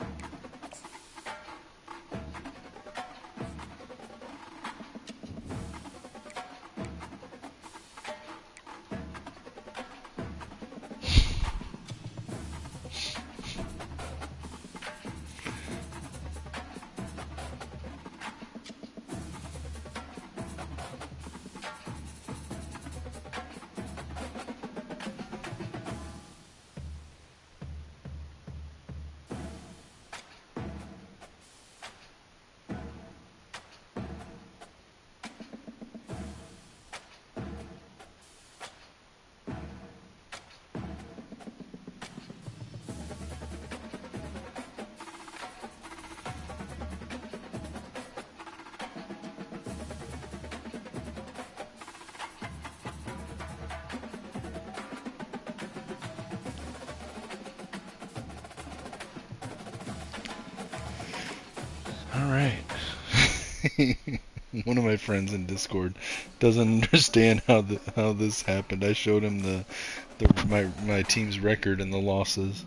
All right. One of my friends in Discord doesn't understand how this happened. I showed him my team's record and the losses.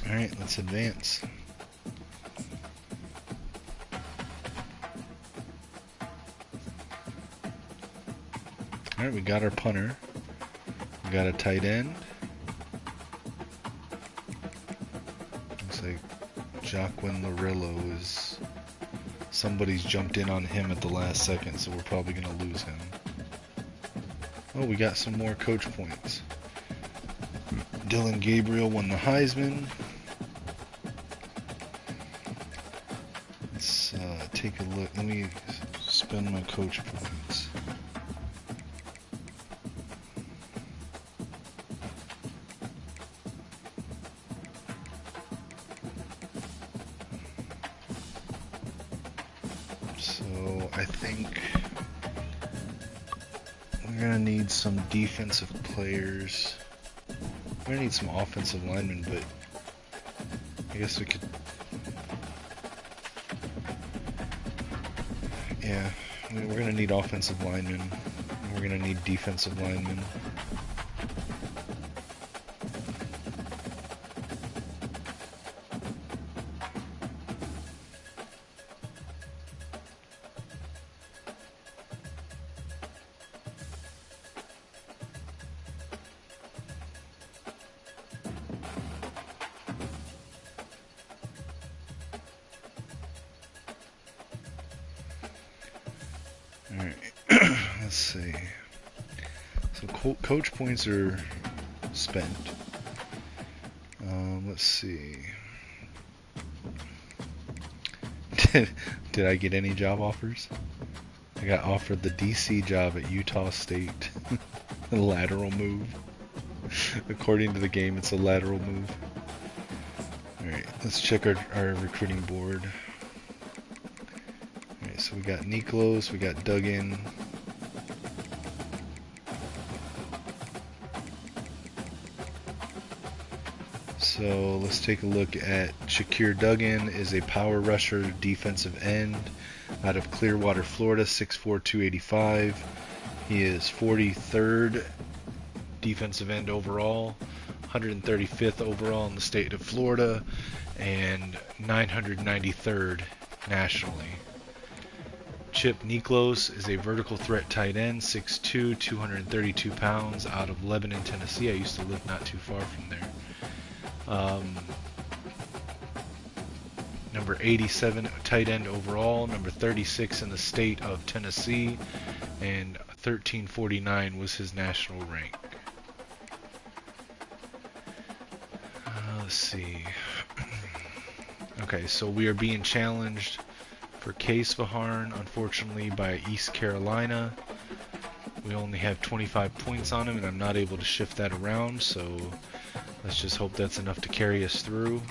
Alright, let's advance. Alright, we got our punter. We got a tight end. Looks like Joaquin Larillo is... Somebody's jumped in on him at the last second, so we're probably going to lose him. Oh, we got some more coach points. Dylan Gabriel won the Heisman. Let's take a look. Let me spend my coach points. So I think we're gonna need some defensive players. We're gonna need some offensive linemen, but I guess we could. Yeah, we're gonna need offensive linemen. We're gonna need defensive linemen. Alright, let's see. So coach points are spent. Let's see. Did I get any job offers? I got offered the DC job at Utah State. A lateral move. According to the game, it's a lateral move. Alright, let's check our recruiting board. Alright, so we got Niklos, we got Duggan. So let's take a look at Shakir Duggan. Is a power rusher, defensive end out of Clearwater, Florida, 6'4", 285. He is 43rd defensive end overall, 135th overall in the state of Florida, and 993rd nationally. Chip Niklos is a vertical threat tight end, 6'2", 232 pounds, out of Lebanon, Tennessee. I used to live not too far from there. Number 87 tight end overall, number 36 in the state of Tennessee, and 1349 was his national rank. Let's see. Okay, so we are being challenged for Case Vaharn, unfortunately, by East Carolina. We only have 25 points on him, and I'm not able to shift that around, so let's just hope that's enough to carry us through.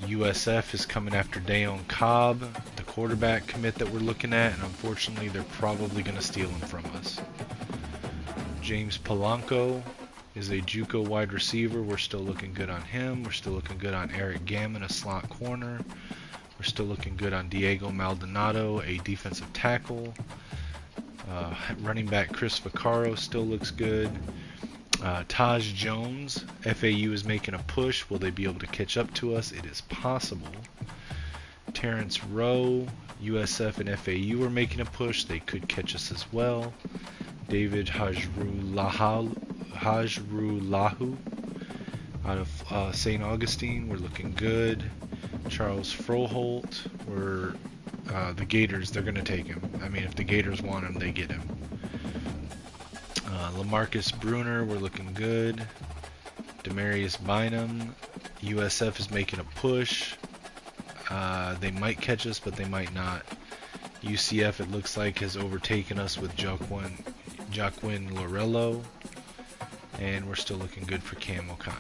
USF is coming after Dayon Cobb, the quarterback commit that we're looking at, and unfortunately they're probably going to steal him from us. James Polanco is a JUCO wide receiver. We're still looking good on him. We're still looking good on Eric Gammon, a slot corner. We're still looking good on Diego Maldonado, a defensive tackle. Running back Chris Vaccaro still looks good. Taj Jones, FAU is making a push. Will they be able to catch up to us? It is possible. Terrence Rowe, USF and FAU are making a push. They could catch us as well. David Hajrulahu Out of St. Augustine, we're looking good. Charles Froholt, we're the Gators, they're going to take him. I mean, if the Gators want him, they get him. Lamarcus Bruner, we're looking good. Demarius Bynum, USF is making a push. They might catch us, but they might not. UCF, it looks like, has overtaken us with Joaquin Lorello. And we're still looking good for Cam O'Kine.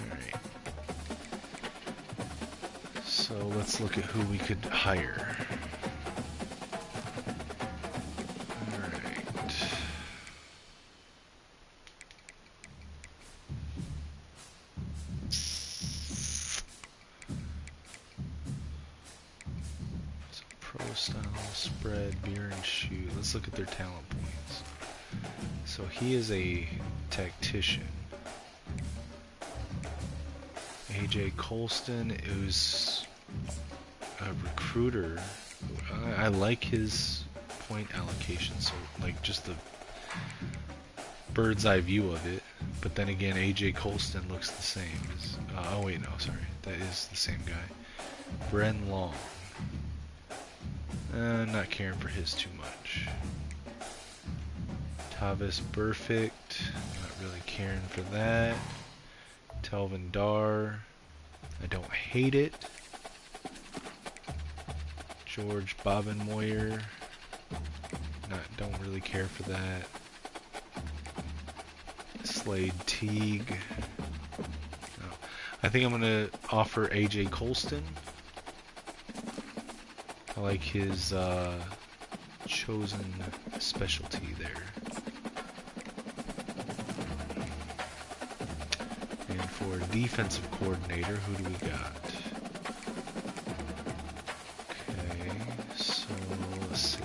Alright. So let's look at who we could hire. Alright. So pro style, spread, beer and shoot. Let's look at their talent points. So he is a tactician. AJ Colston is a recruiter. I like his point allocation, so like just the bird's eye view of it. But then again, AJ Colston looks the same. Oh wait, no, sorry, that is the same guy. Bren Long. Not caring for his too much. Tavis Perfect. Not really caring for that. Telvin Dar. I don't hate it. George Bobenmoyer. Don't really care for that. Slade Teague. No. I think I'm gonna offer AJ Colston. I like his chosen specialty there. And for defensive coordinator, who do we got? Okay, so let's see.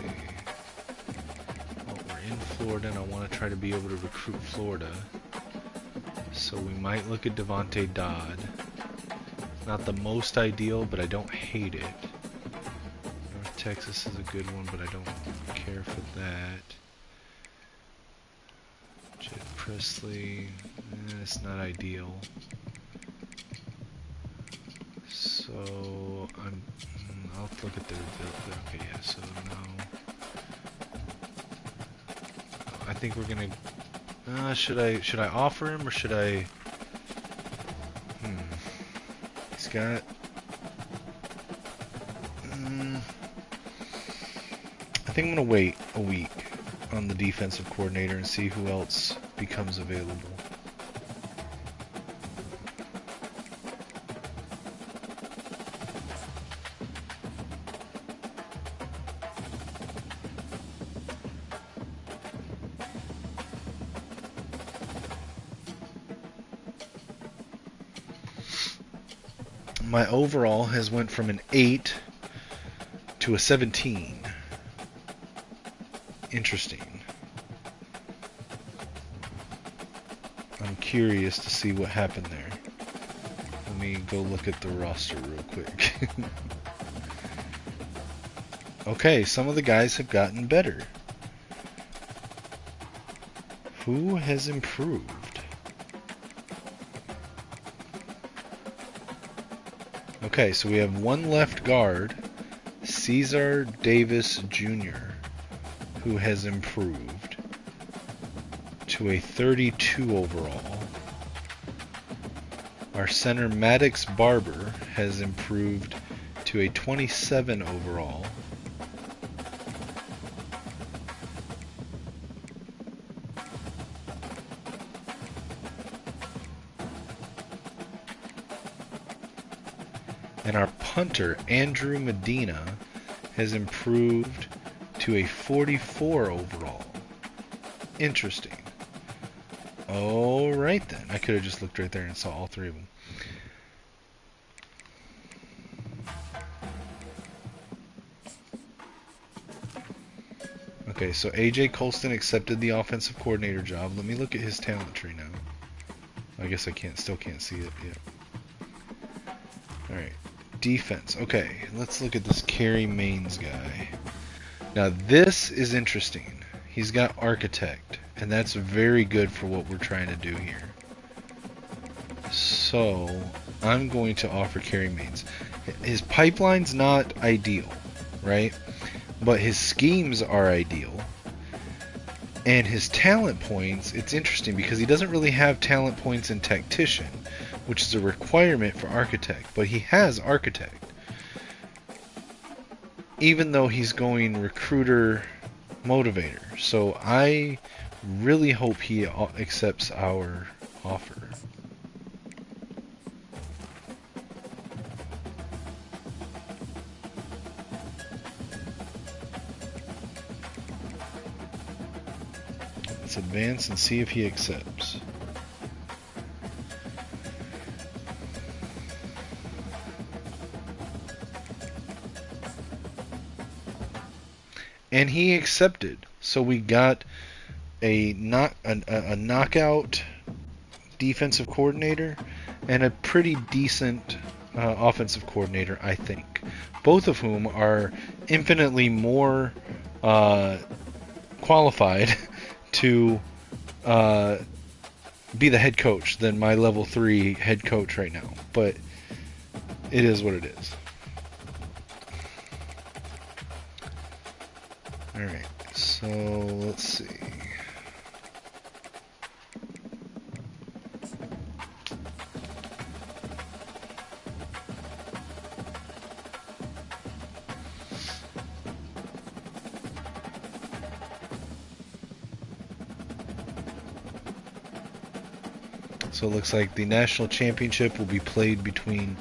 Well, we're in Florida, and I want to try to be able to recruit Florida. So we might look at Devontae Dodd. Not the most ideal, but I don't hate it. North Texas is a good one, but I don't care for that. Jed Presley, it's not ideal. So I'll look at their build. Okay, yeah. So no. I think we're gonna. Should I offer him or should I? He's got. I think I'm gonna wait a week on the defensive coordinator and see who else becomes available. My overall has went from an 8 to a 17. Interesting. I'm curious to see what happened there. Let me go look at the roster real quick. Okay, some of the guys have gotten better. Who has improved? Okay, so we have one left guard, Cesar Davis Jr., who has improved to a 32 overall. Our center, Maddox Barber, has improved to a 27 overall. And our punter, Andrew Medina, has improved to a 44 overall. Interesting. Alright then. I could have just looked right there and saw all three of them. Okay, so AJ Colston accepted the offensive coordinator job. Let me look at his talent tree now. I guess I still can't see it yet. Alright. Defense. Okay, let's look at this Kerry Maines guy. Now this is interesting. He's got architect, and that's very good for what we're trying to do here. So I'm going to offer carry mains. His pipeline's not ideal, right? But his schemes are ideal. And his talent points, it's interesting because he doesn't really have talent points in tactician, which is a requirement for architect, but he has architect. Even though he's going recruiter motivator. So I really hope he accepts our offer. Let's advance and see if he accepts. And he accepted. So we got a knockout defensive coordinator and a pretty decent offensive coordinator, I think. Both of whom are infinitely more qualified to be the head coach than my level 3 head coach right now. But it is what it is. Alright, so let's see. So it looks like the national championship will be played between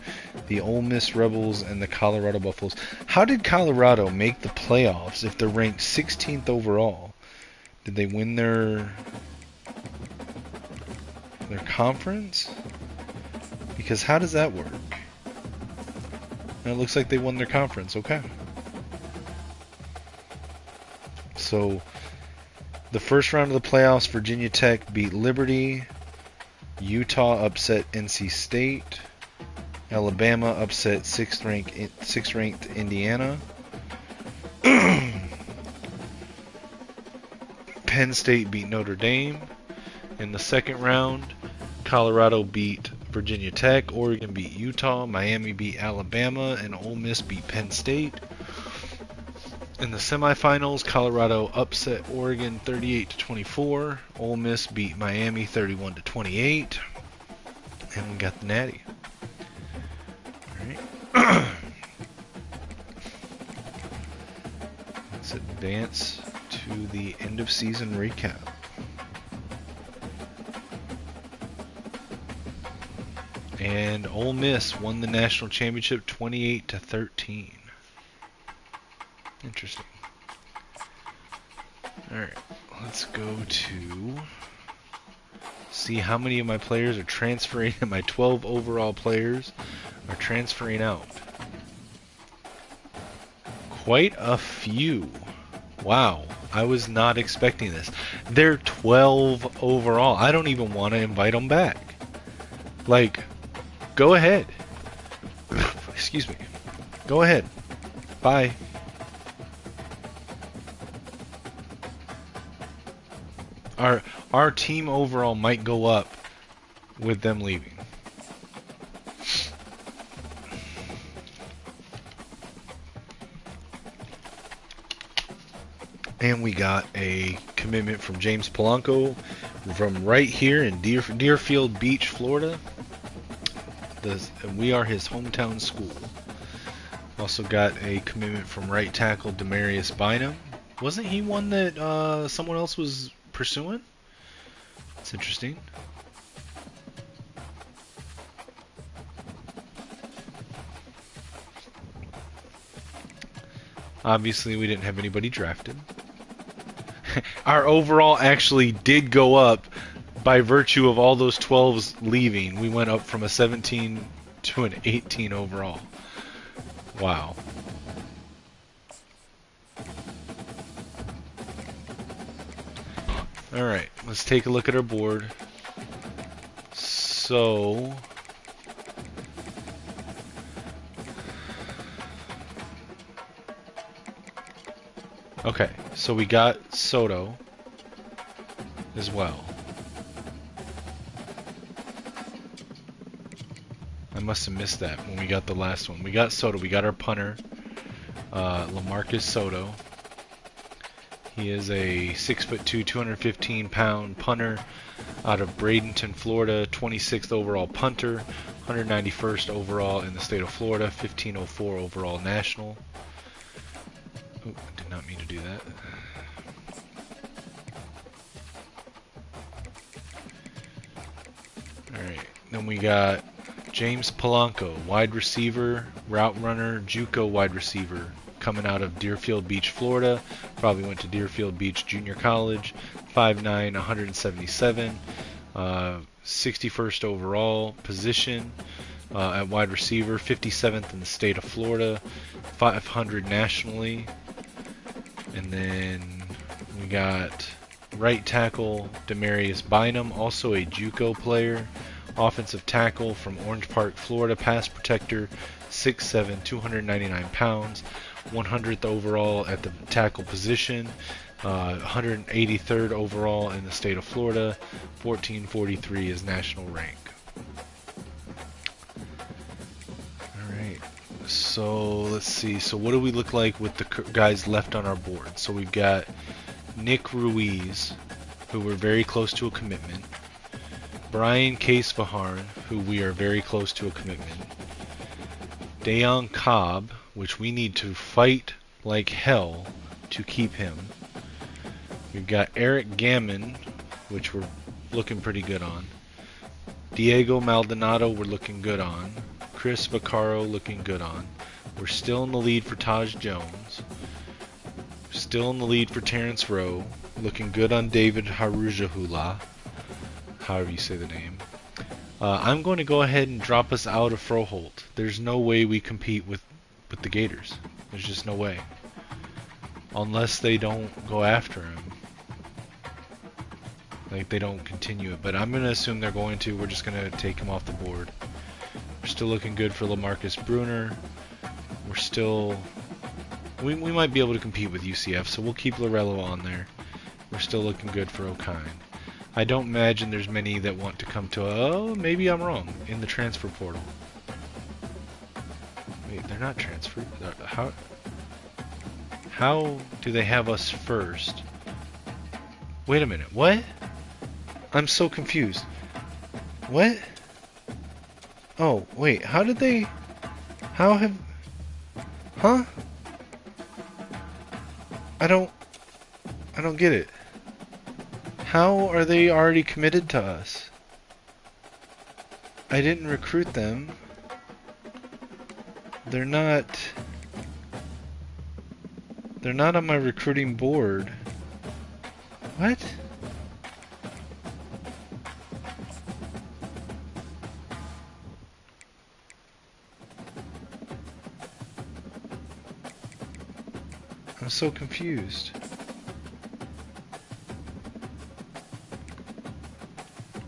the Ole Miss Rebels and the Colorado Buffaloes. How did Colorado make the playoffs if they're ranked 16th overall? Did they win their conference? Because how does that work? And it looks like they won their conference. Okay. So the first round of the playoffs, Virginia Tech beat Liberty. Utah upset NC State. Alabama upset sixth ranked Indiana. Penn State beat Notre Dame. In the second round, Colorado beat Virginia Tech. Oregon beat Utah. Miami beat Alabama, and Ole Miss beat Penn State. In the semifinals, Colorado upset Oregon 38-24. Ole Miss beat Miami 31-28. And we got the Natty. Alright. Let's advance to the end of season recap. And Ole Miss won the national championship 28-13. Interesting. Alright, let's go to see how many of my players are transferring, and my 12 overall players are transferring out. Quite a few. Wow, I was not expecting this. They're 12 overall. I don't even want to invite them back. Like, go ahead. Excuse me. Go ahead. Bye. Our team overall might go up with them leaving. And we got a commitment from James Polanco from right here in Deerfield Beach, Florida. We are his hometown school. Also got a commitment from right tackle Demarius Bynum. Wasn't he one that someone else was pursuing? It's interesting. Obviously, we didn't have anybody drafted. Our overall actually did go up by virtue of all those 12s leaving. We went up from a 17 to an 18 overall. Wow. Alright, let's take a look at our board. So, Okay, so we got Soto as well. I must have missed that when we got the last one. We got Soto. We got our punter, LaMarcus Soto. He is a 6'2", 215-pound punter out of Bradenton, Florida. 26th overall punter, 191st overall in the state of Florida, 1504 overall national. Oh, I did not mean to do that. Alright, then we got James Polanco, wide receiver, route runner, JUCO wide receiver, coming out of Deerfield Beach, Florida. Probably went to Deerfield Beach Junior College. 5'9", 177, 61st overall position at wide receiver, 57th in the state of Florida, 500 nationally. And then we got right tackle Demarius Bynum, also a JUCO player. Offensive tackle from Orange Park, Florida, pass protector, 6'7", 299 pounds, 100th overall at the tackle position, 183rd overall in the state of Florida, 1443 is national rank. Alright, so let's see. So what do we look like with the guys left on our board? So we've got Nick Ruiz, who we're very close to a commitment. Brian Casevaharn, who we are very close to a commitment. Dayon Cobb, which we need to fight like hell to keep him. We've got Eric Gammon, which we're looking pretty good on. Diego Maldonado, we're looking good on. Chris Vaccaro, looking good on. We're still in the lead for Taj Jones. Still in the lead for Terrence Rowe. Looking good on David Harujahula, however you say the name. I'm going to go ahead and drop us out of Froholt. There's no way we compete with the Gators. There's just no way. Unless they don't go after him. Like, they don't continue it. But I'm going to assume they're going to. We're just going to take him off the board. We're still looking good for LaMarcus Bruner. We're still... We might be able to compete with UCF, so we'll keep Lorello on there. We're still looking good for O'Kine. I don't imagine there's many that want to come to... Oh, maybe I'm wrong. In the transfer portal. Wait, they're not transferred. How do they have us first? Wait a minute. What? I'm so confused. What? Oh, wait. How did they... How have... Huh? I don't get it. How are they already committed to us? I didn't recruit them. They're not on my recruiting board. What? I'm so confused.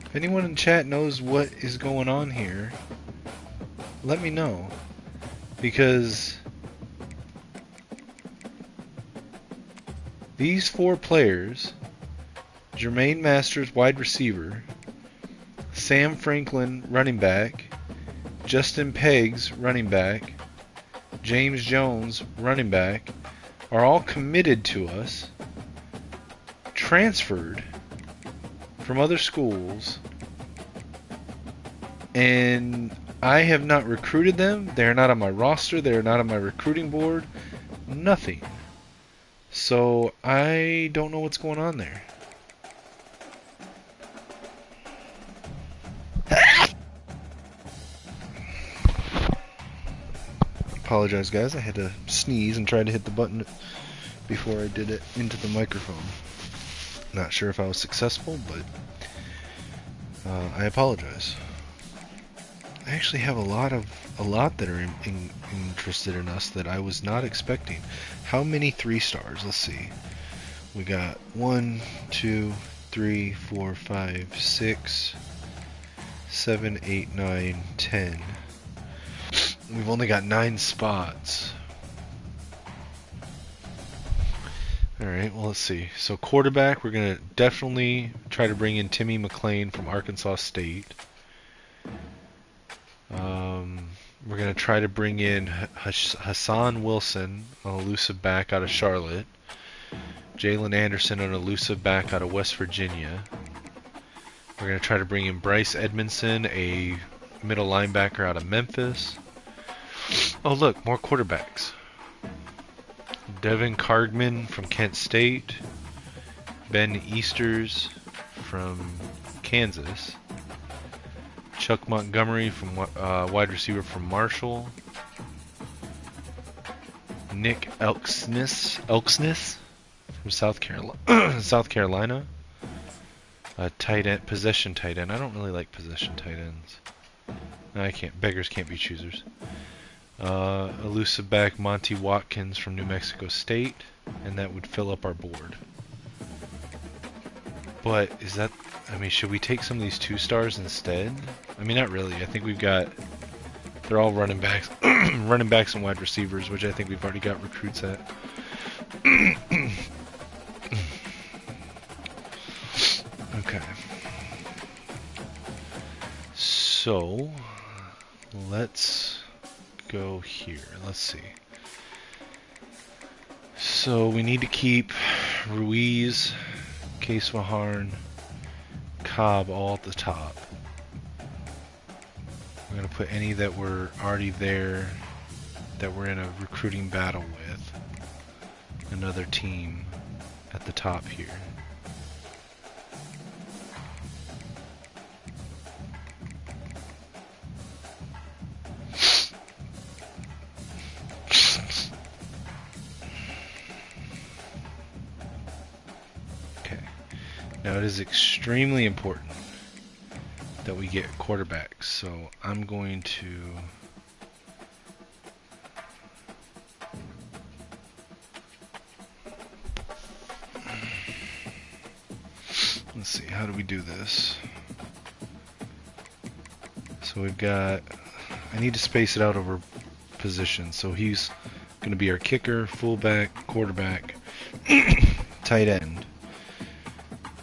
If anyone in chat knows what is going on here, let me know. Because these four players, Jermaine Masters, wide receiver, Sam Franklin, running back, Justin Peggs, running back, James Jones, running back, are all committed to us, transferred from other schools, and I have not recruited them. They're not on my roster. They're not on my recruiting board. Nothing. So I don't know what's going on there. Apologize, guys. I had to sneeze and tried to hit the button before I did it into the microphone. Not sure if I was successful, but I apologize. I actually have a lot that are interested in us that I was not expecting. How many 3 stars? Let's see. We got 1, 2, 3, 4, 5, 6, 7, 8, 9, 10. We've only got 9 spots. All right, well, let's see. So quarterback, we're going to definitely try to bring in Timmy McClain from Arkansas State. We're going to try to bring in Hassan Wilson, an elusive back out of Charlotte. Jalen Anderson, an elusive back out of West Virginia. We're going to try to bring in Bryce Edmondson, a middle linebacker out of Memphis. Oh, look, more quarterbacks. Devin Cargman from Kent State. Ben Easters from Kansas. Chuck Montgomery from wide receiver from Marshall. Nick Elksnis from South Carolina. Tight end, possession tight end. I don't really like possession tight ends. Beggars can't be choosers. Elusive back Monty Watkins from New Mexico State, and that would fill up our board. But is that? I mean, should we take some of these 2-stars instead? I mean, not really. I think we've got. They're all running backs, running backs and wide receivers, which I think we've already got recruits at. Okay. So let's go here. Let's see. So we need to keep Ruiz, Case Maharn, Cobb all at the top. We're going to put any that were already there that we're in a recruiting battle with another team at the top here. Now it is extremely important that we get quarterbacks, so I'm going to let's see, how do we do this? So we've got, I need to space it out over positions, so he's going to be our kicker, fullback, quarterback, tight end,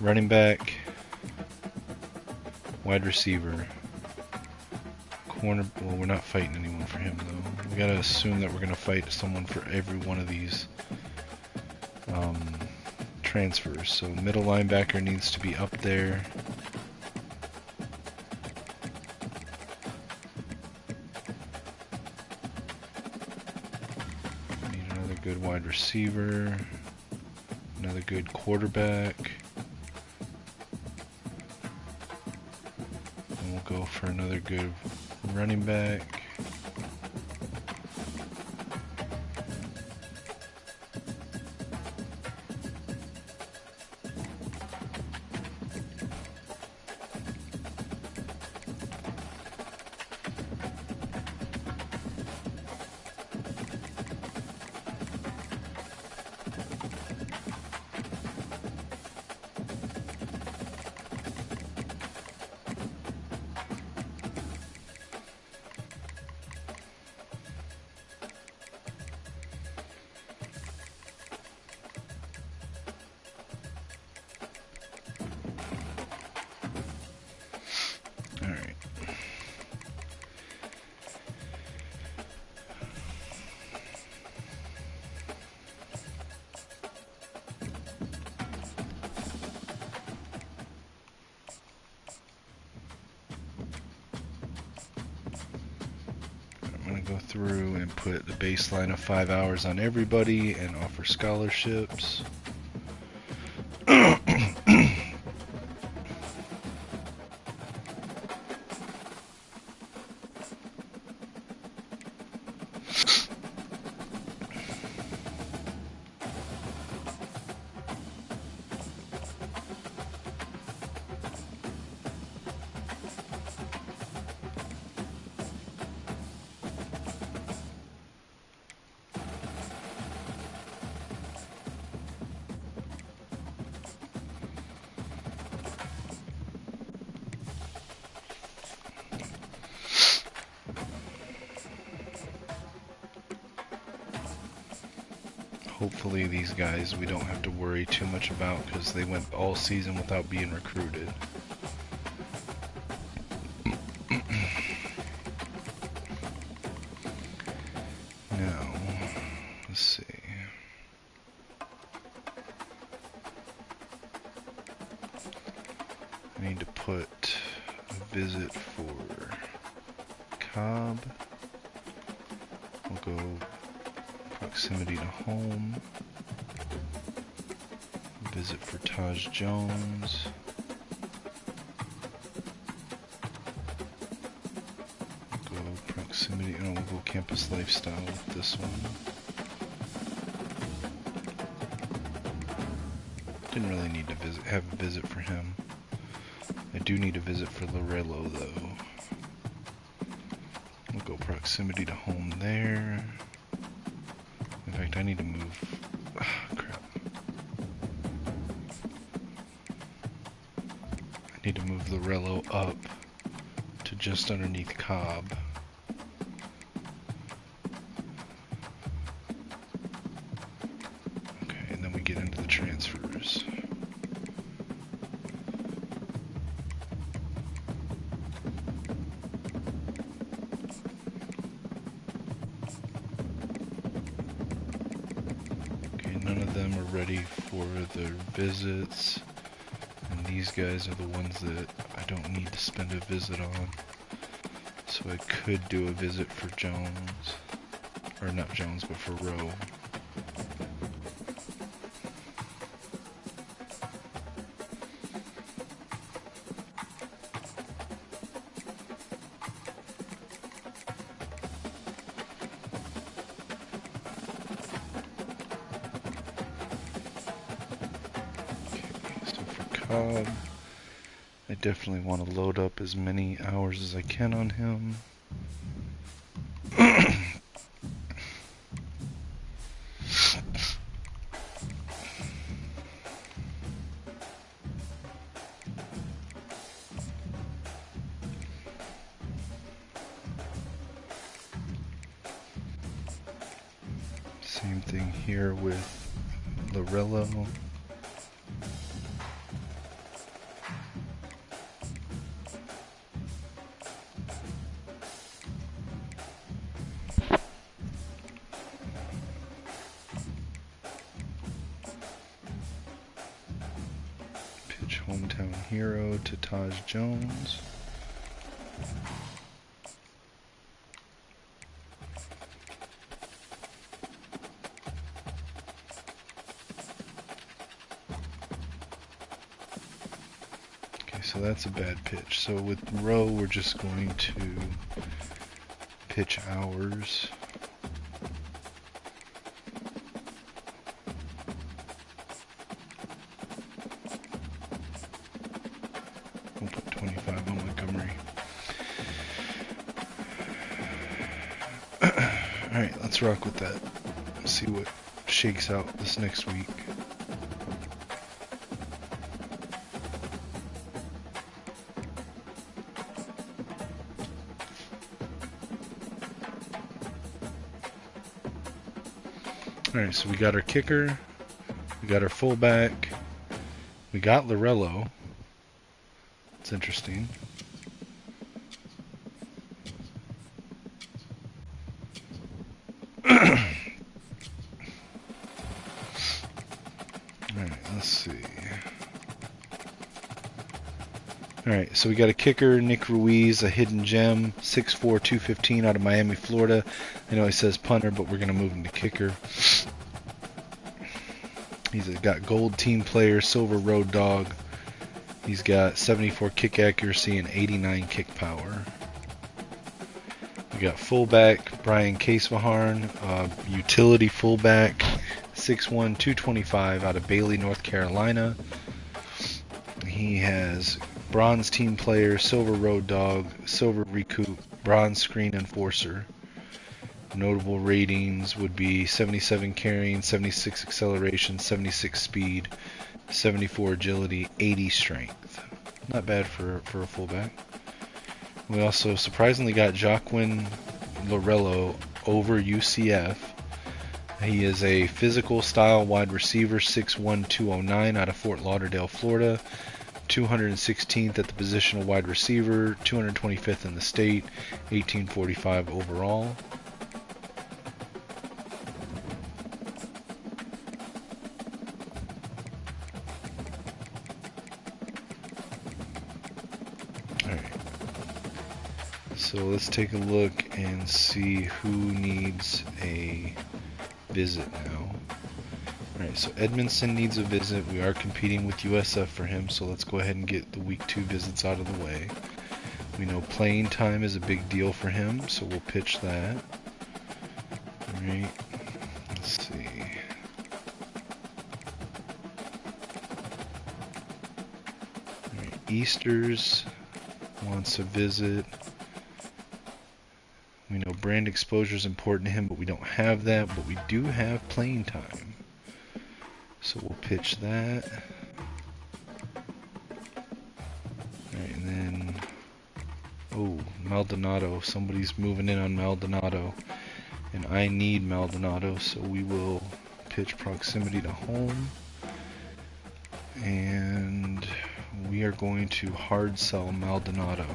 running back, wide receiver, corner. Well, we're not fighting anyone for him though. We gotta assume that we're gonna fight someone for every one of these transfers. So middle linebacker needs to be up there. Need another good wide receiver, another good quarterback. Go for another good running back. Go through and put the baseline of 5 hours on everybody and offer scholarships. hopefully these guys we don't have to worry too much about because they went all season without being recruited. Now, let's see. I need to put a visit for Cobb. We'll go proximity to home. Visit for Taj Jones. We'll go proximity. Oh, we'll go campus lifestyle with this one. Didn't really need to have a visit for him. I do need a visit for Lorello though. We'll go proximity to home there. In fact, I need to move. Crap. I need to move Lorello up to just underneath Cobb. Okay, and then we get into the transfers. None of them are ready for their visits, and these guys are the ones that I don't need to spend a visit on. So I could do a visit for Jones, or not Jones, but for Rowe. I definitely want to load up as many hours as I can on him. Same thing here with Lorello. Hometown hero to Taj Jones. Okay, so that's a bad pitch. So with Rowe, we're just going to pitch hours. We'll put 25 on Montgomery. Alright, let's rock with that. See what shakes out this next week. Alright, so we got our kicker, we got our fullback, we got Lorello. It's interesting. Alright, let's see. Alright, so we got a kicker, Nick Ruiz, a hidden gem, 6'4", 215 out of Miami, Florida. I know he says punter, but we're going to move him to kicker. He's got gold team player, silver road dog. He's got 74 kick accuracy and 89 kick power. We got fullback, Brian Casevaharn, utility fullback, 6'1", 225 out of Bailey, North Carolina. He has bronze team player, silver road dog, silver recoup, bronze screen enforcer. Notable ratings would be 77 carrying, 76 acceleration, 76 speed, 74 agility, 80 strength. Not bad for a fullback. We also surprisingly got Joaquin Lorello over UCF. He is a physical style wide receiver, 6'1", 209 out of Fort Lauderdale, Florida. 216th at the position of wide receiver, 225th in the state, 1845 overall. So let's take a look and see who needs a visit now. Alright, so Edmondson needs a visit. We are competing with USF for him, so let's go ahead and get the week 2 visits out of the way. We know playing time is a big deal for him, so we'll pitch that. Alright, let's see. Alright, Easters wants a visit. We know brand exposure is important to him, but we don't have that. But we do have playing time. So we'll pitch that. Alright, and then... oh, Maldonado. Somebody's moving in on Maldonado. And I need Maldonado, so we will pitch proximity to home. And we are going to hard sell Maldonado.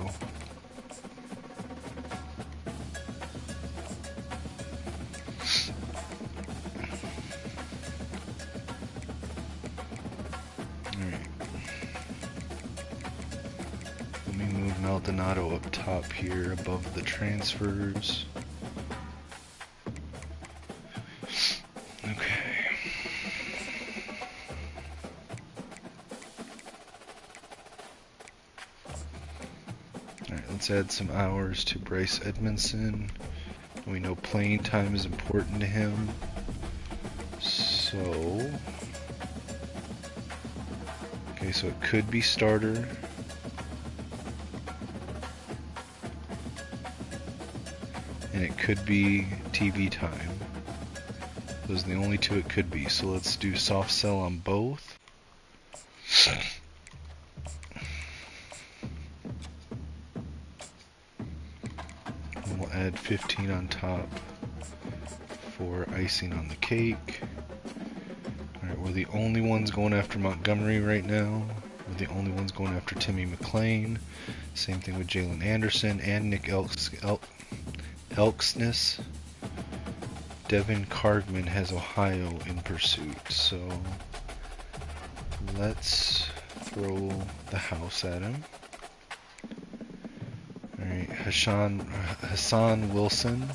Maldonado up top here above the transfers. Okay. Alright, let's add some hours to Bryce Edmondson. We know playing time is important to him. So... okay, so it could be starter. And it could be TV time. Those are the only two it could be. So let's do soft sell on both. And we'll add 15 on top for icing on the cake. Alright, we're the only ones going after Montgomery right now. We're the only ones going after Timmy McLean. Same thing with Jalen Anderson and Nick Elksness. Devin Cargman has Ohio in pursuit, so let's throw the house at him. Alright, Hassan Wilson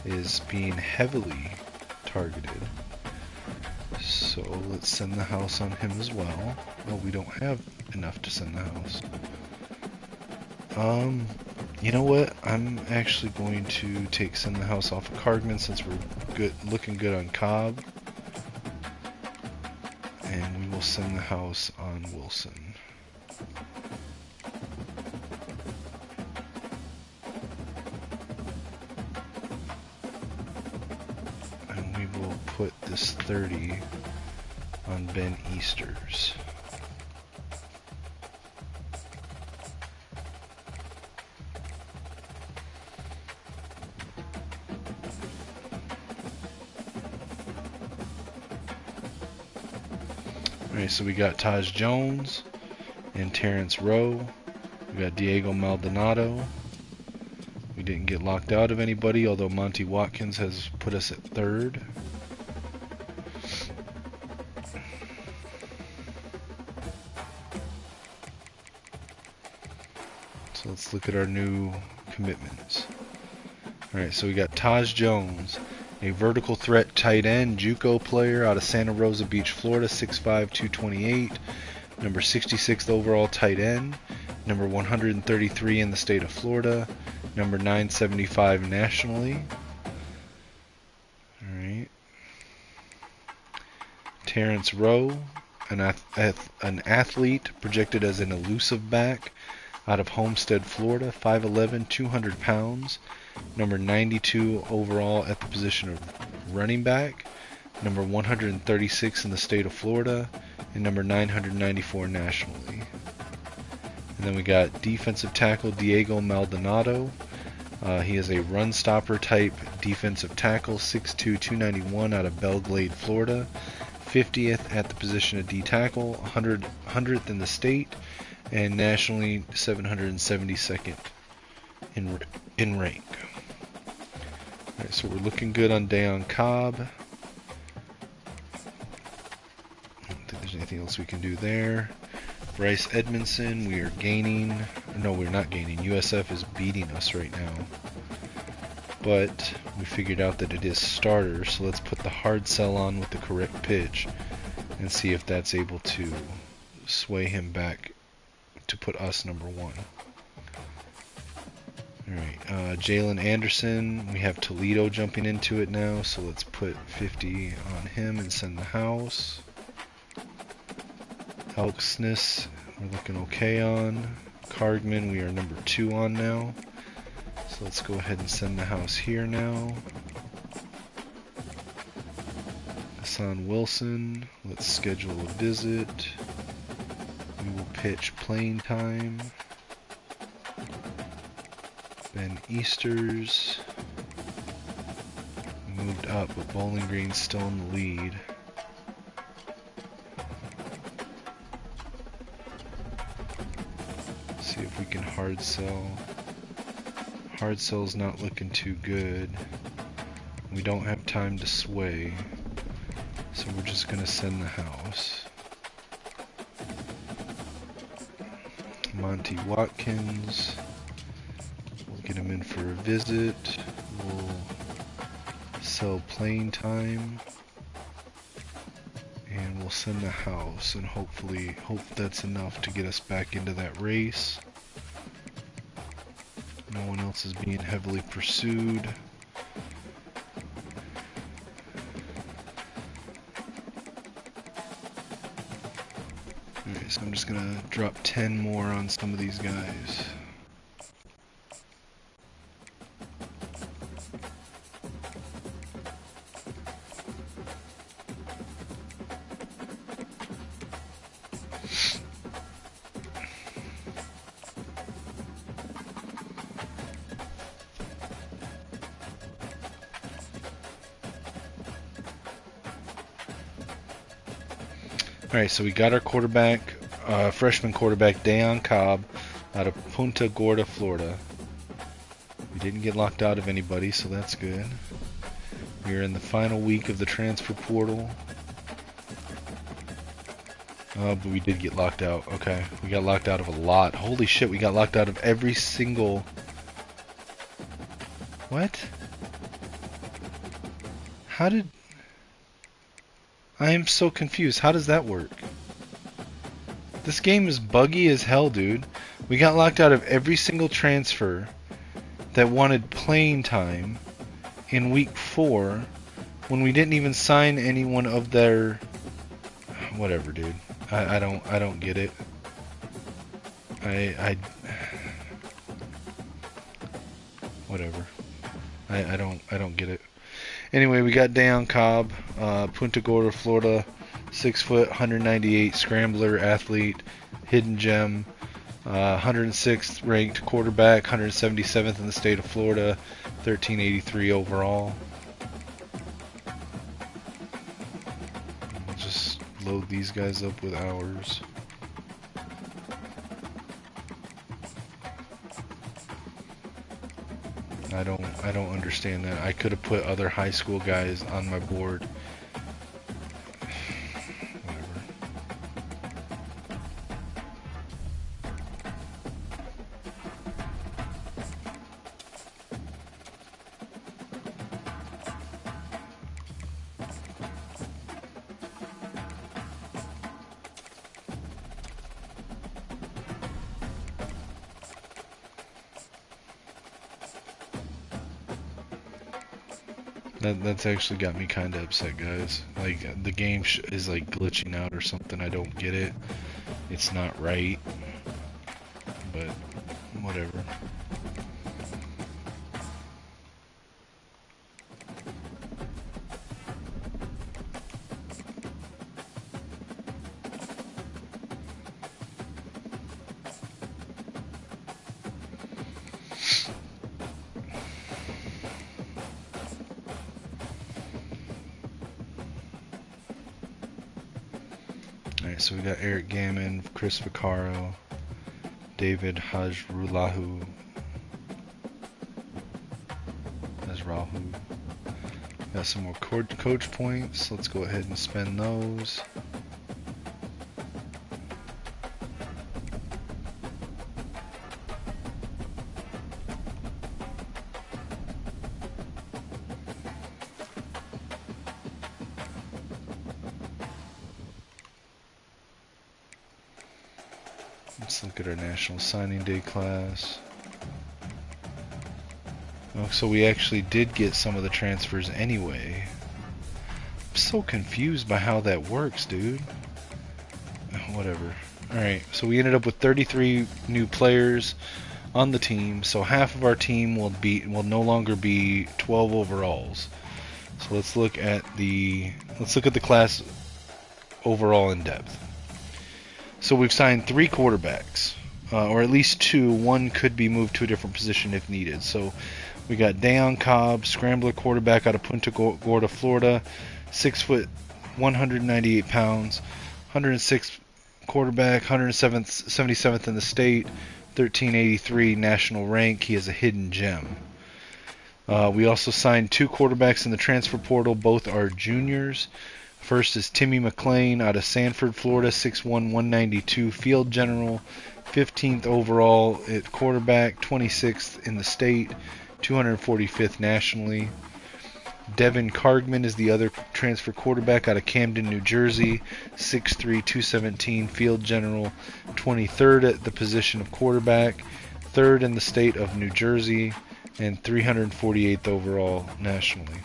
is being heavily targeted, so let's send the house on him as well. Oh, we don't have enough to send the house. You know what? I'm actually going to send the house off of Cargman since we're looking good on Cobb. And we will send the house on Wilson. And we will put this 30 on Ben Easters. Alright, so we got Taj Jones and Terrence Rowe. We got Diego Maldonado. We didn't get locked out of anybody, although Monty Watkins has put us at third. So let's look at our new commitments. Alright, so we got Taj Jones, a vertical threat tight end, JUCO player out of Santa Rosa Beach, Florida, 6'5", 228, number 66th overall tight end, number 133 in the state of Florida, number 975 nationally. Alright. Terrence Rowe, an athlete projected as an elusive back out of Homestead, Florida, 5'11", 200 pounds. Number 92 overall at the position of running back, number 136 in the state of Florida, and number 994 nationally. And then we got defensive tackle Diego Maldonado, He is a run stopper type defensive tackle, 6'2", 291 out of Belglade, Florida. 50th at the position of D tackle, 100th in the state, and nationally 772nd in rank. Alright, so we're looking good on Dayon Cobb. I don't think there's anything else we can do there. Bryce Edmondson, we are gaining. No, we're not gaining. USF is beating us right now. But we figured out that it is starter, so let's put the hard sell on with the correct pitch and see if that's able to sway him back to put us number 1. Alright, Jalen Anderson, we have Toledo jumping into it now, so let's put 50 on him and send the house. Elksness, we're looking okay on. Cargman, we are number 2 on now. So let's go ahead and send the house here now. Hassan Wilson, let's schedule a visit. We will pitch playing time. Ben Easters moved up, but Bowling Green's still in the lead. See if we can hard sell. Hard sell's not looking too good. We don't have time to sway, so we're just gonna send the house. Monty Watkins, we'll get him in for a visit. We'll sell playing time, and we'll send the house, and hopefully that's enough to get us back into that race. No one else is being heavily pursued. Alright, so I'm just gonna drop 10 more on some of these guys. Alright, so we got our quarterback, freshman quarterback, Dayon Cobb, out of Punta Gorda, Florida. We didn't get locked out of anybody, so that's good. We are in the final week of the transfer portal. But we did get locked out. Okay, we got locked out of a lot. Holy shit, we got locked out of every single... What? How did... I am so confused. How does that work? This game is buggy as hell, dude. We got locked out of every single transfer that wanted playing time in week 4 when we didn't even sign anyone of their... Whatever, dude. I don't get it. Whatever. I don't get it. Anyway, we got Dayon Cobb, Punta Gorda, Florida, 6 foot, 198, scrambler, athlete, hidden gem, 106th ranked quarterback, 177th in the state of Florida, 1383 overall. We'll just load these guys up with hours. I don't understand that. I could have put other high school guys on my board. Whatever. That's actually got me kind of upset, guys. Like, the game is like glitching out or something. I don't get it. It's not right. But whatever. so we got Eric Gammon, Chris Vaccaro, David Hajrulahu. Rahu. Got some more coach points. Let's go ahead and spend those. Let's look at our National Signing Day class. Oh, so we actually did get some of the transfers anyway. I'm so confused by how that works, dude. Whatever. Alright, so we ended up with 33 new players on the team, so half of our team will no longer be 12 overalls. So let's look at the class overall in depth. So we've signed 3 quarterbacks, or at least 2. One could be moved to a different position if needed. So we got Dayon Cobb, scrambler quarterback out of Punta Gorda, Florida, 6 foot, 198 pounds, 106 quarterback, 177th in the state, 1383 national rank. He is a hidden gem. We also signed 2 quarterbacks in the transfer portal. Both are juniors. First is Timmy McClain out of Sanford, Florida, 6'1", 192, field general, 15th overall at quarterback, 26th in the state, 245th nationally. Devin Cargman is the other transfer quarterback out of Camden, New Jersey, 6'3", 217, field general, 23rd at the position of quarterback, 3rd in the state of New Jersey, and 348th overall nationally.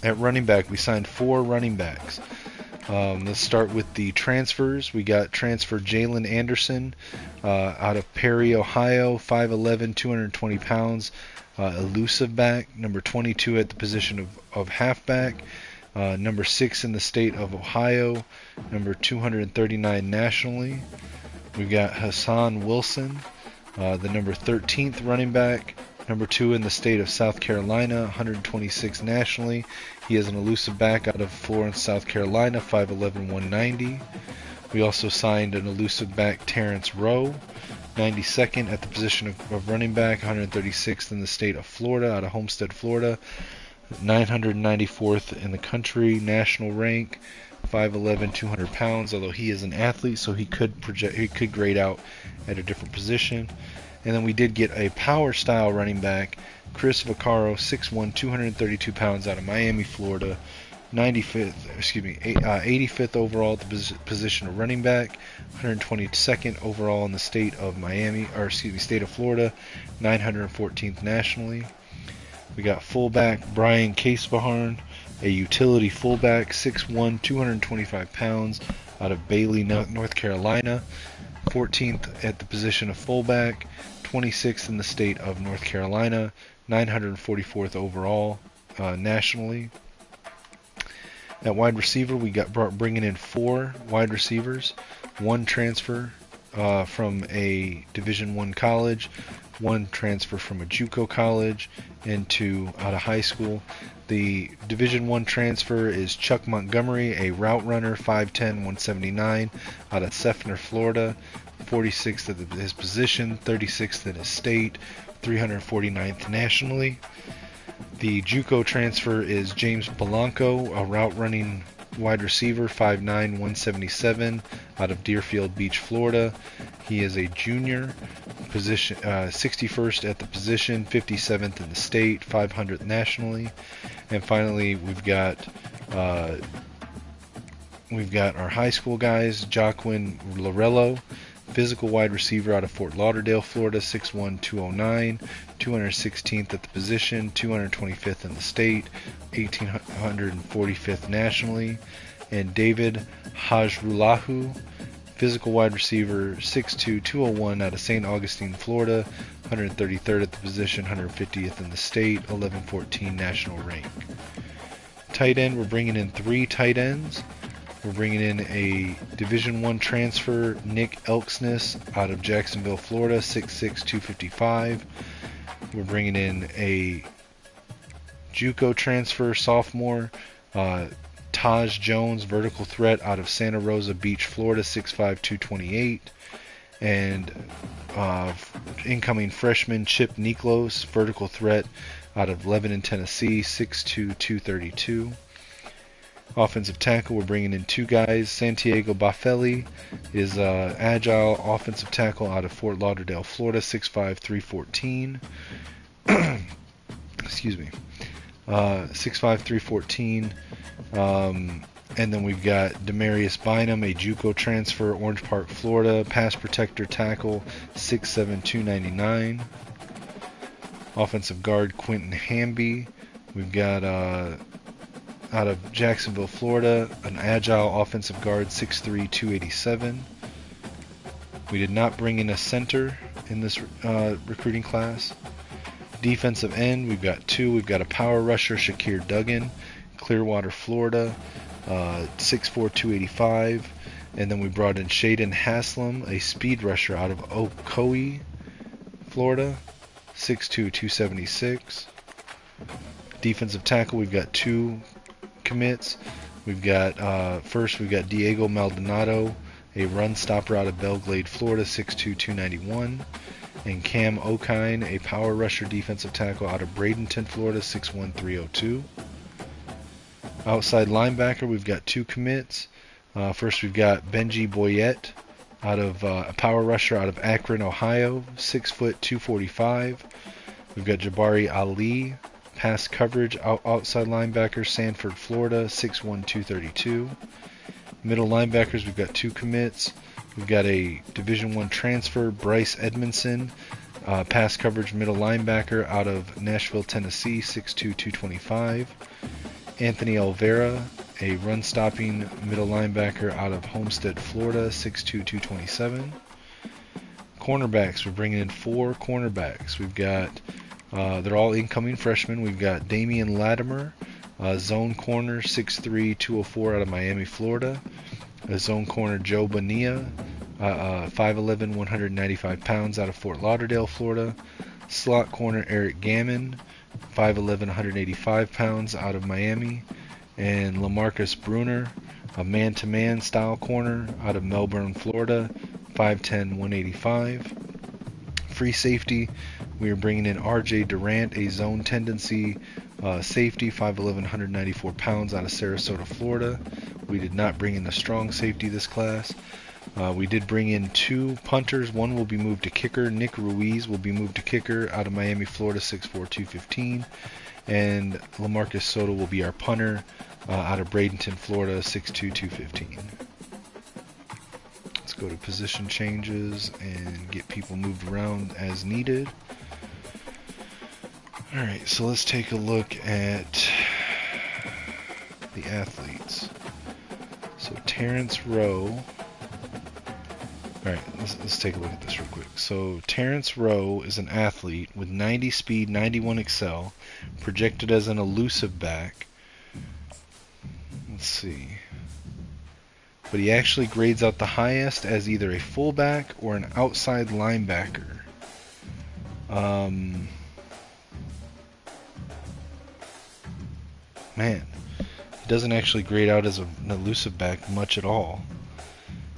At running back, we signed 4 running backs. Let's start with the transfers. We got transfer Jalen Anderson out of Perry, Ohio, 5'11", 220 pounds, elusive back, number 22 at the position of halfback, number 6 in the state of Ohio, number 239 nationally. We got Hassan Wilson, the number 13th running back, number 2 in the state of South Carolina, 126 nationally. He is an elusive back out of Florence, South Carolina, 5'11", 190. We also signed an elusive back, Terrence Rowe, 92nd at the position of running back, 136th in the state of Florida, out of Homestead, Florida, 994th in the country, national rank, 5'11", 200 pounds. Although he is an athlete, so he could grade out at a different position. And then we did get a power style running back, Chris Vaccaro, 6'1", 232 pounds, out of Miami, Florida, 85th overall at the position of running back, 122nd overall in the state of state of Florida, 914th nationally. We got fullback Brian Casebaharn, a utility fullback, 6'1", 225 pounds, out of Bailey, North Carolina, 14th at the position of fullback, 26th in the state of North Carolina, 944th overall nationally. At wide receiver, we got bringing in 4 wide receivers, 1 transfer from a Division I college, 1 transfer from a JUCO college, and 2 out of high school. The Division I transfer is Chuck Montgomery, a route runner, 5'10", 179, out of Seffner, Florida, 46th at his position, 36th in his state, 349th nationally. The JUCO transfer is James Polanco, a route running wide receiver, 5'9", 177, out of Deerfield Beach, Florida. He is a junior, position 61st at the position, 57th in the state, 500th nationally. And finally, we've got our high school guys, Joaquin Lorello, physical wide receiver out of Fort Lauderdale, Florida, 6'1", 209, 216th at the position, 225th in the state, 1845th nationally. And David Hajrulahu, physical wide receiver, 6'2", 201 out of St. Augustine, Florida, 133rd at the position, 150th in the state, 1114 national rank. Tight end, we're bringing in 3 tight ends. We're bringing in a Division I transfer, Nick Elksness, out of Jacksonville, Florida, 6'6", 255. We're bringing in a JUCO transfer, sophomore, Taj Jones, vertical threat out of Santa Rosa Beach, Florida, 6'5", 228. And incoming freshman Chip Niklos, vertical threat out of Lebanon, Tennessee, 6'2", 232. Offensive tackle, we're bringing in 2 guys. Santiago Baffelli is agile offensive tackle out of Fort Lauderdale, Florida, 6'5", 314. Excuse me. 6'5", 314. And then we've got Demarius Bynum, a JUCO transfer, Orange Park, Florida, pass protector tackle, 6'7", 299. Offensive guard Quentin Hamby. We've got out of Jacksonville, Florida, an agile offensive guard, 6'3", 287. We did not bring in a center in this recruiting class. Defensive end, we've got 2. We've got a power rusher, Shakir Duggan, Clearwater, Florida, 6'4", 285. And then we brought in Shaden Haslam, a speed rusher out of Ocoee, Florida, 6'2", 276. Defensive tackle, we've got 2 commits. We've got first we've got Diego Maldonado, a run stopper out of Belglade, Florida, 6'2", 291. And Cam Okine, a power rusher defensive tackle out of Bradenton, Florida, 6'1", 302. Outside linebacker, we've got 2 commits. First we've got Benji Boyette, out of a power rusher out of Akron, Ohio, 6 foot 245. We've got Jabari Ali, pass coverage outside linebacker, Sanford, Florida, 6'1", 232. Middle linebackers, we've got 2 commits. We've got a Division I transfer, Bryce Edmondson, pass coverage middle linebacker out of Nashville, Tennessee, 6'2", 225. Anthony Olvera, a run-stopping middle linebacker out of Homestead, Florida, 6'2", 227. Cornerbacks, we're bringing in 4 cornerbacks. We've got, they're all incoming freshmen. We've got Damian Latimer, zone corner, 6'3", 204 out of Miami, Florida. A zone corner, Joe Bonilla, 5'11", 195 pounds out of Fort Lauderdale, Florida. Slot corner, Eric Gammon, 5'11", 185 pounds out of Miami. And Lamarcus Bruner, a man-to-man style corner out of Melbourne, Florida, 5'10", 185. Free safety, we are bringing in R.J. Durant, a zone tendency safety, 5'11", 194 pounds out of Sarasota, Florida. We did not bring in a strong safety this class. We did bring in 2 punters. One will be moved to kicker. Nick Ruiz will be moved to kicker out of Miami, Florida, 6'4", 215. And Lamarcus Soto will be our punter out of Bradenton, Florida, 6'2", 215. Let's go to position changes and get people moved around as needed. Alright, so let's take a look at the athletes. So Terrence Rowe. Alright, let's take a look at this real quick. So Terrence Rowe is an athlete with 90 speed, 91 excel, projected as an elusive back. Let's see. But he actually grades out the highest as either a fullback or an outside linebacker. Man, he doesn't actually grade out as an elusive back much at all.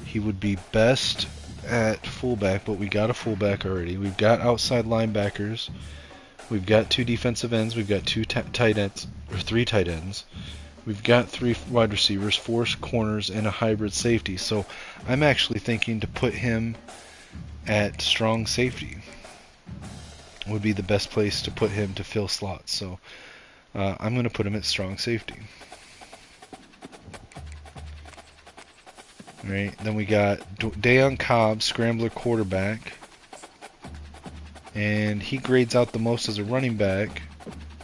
He would be best at fullback, but we got a fullback already. We've got outside linebackers. We've got 2 defensive ends. We've got 2 tight ends, or 3 tight ends. We've got 3 wide receivers, 4 corners, and a hybrid safety. So I'm actually thinking to put him at strong safety. Would be the best place to put him to fill slots. So I'm going to put him at strong safety. Right, then we got Dayon Cobb, scrambler quarterback, and he grades out the most as a running back,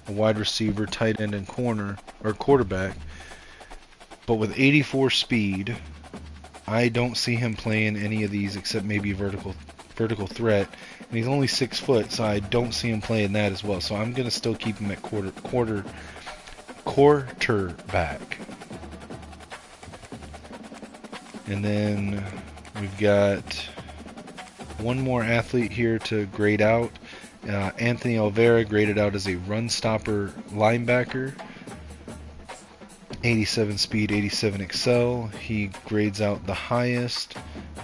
a wide receiver, tight end, and corner or quarterback. But with 84 speed, I don't see him playing any of these except maybe vertical threat, and he's only 6 foot, so I don't see him playing that as well. So I'm gonna still keep him at quarterback. And then we've got one more athlete here to grade out. Anthony Olvera graded out as a run stopper linebacker. 87 speed, 87 excel. He grades out the highest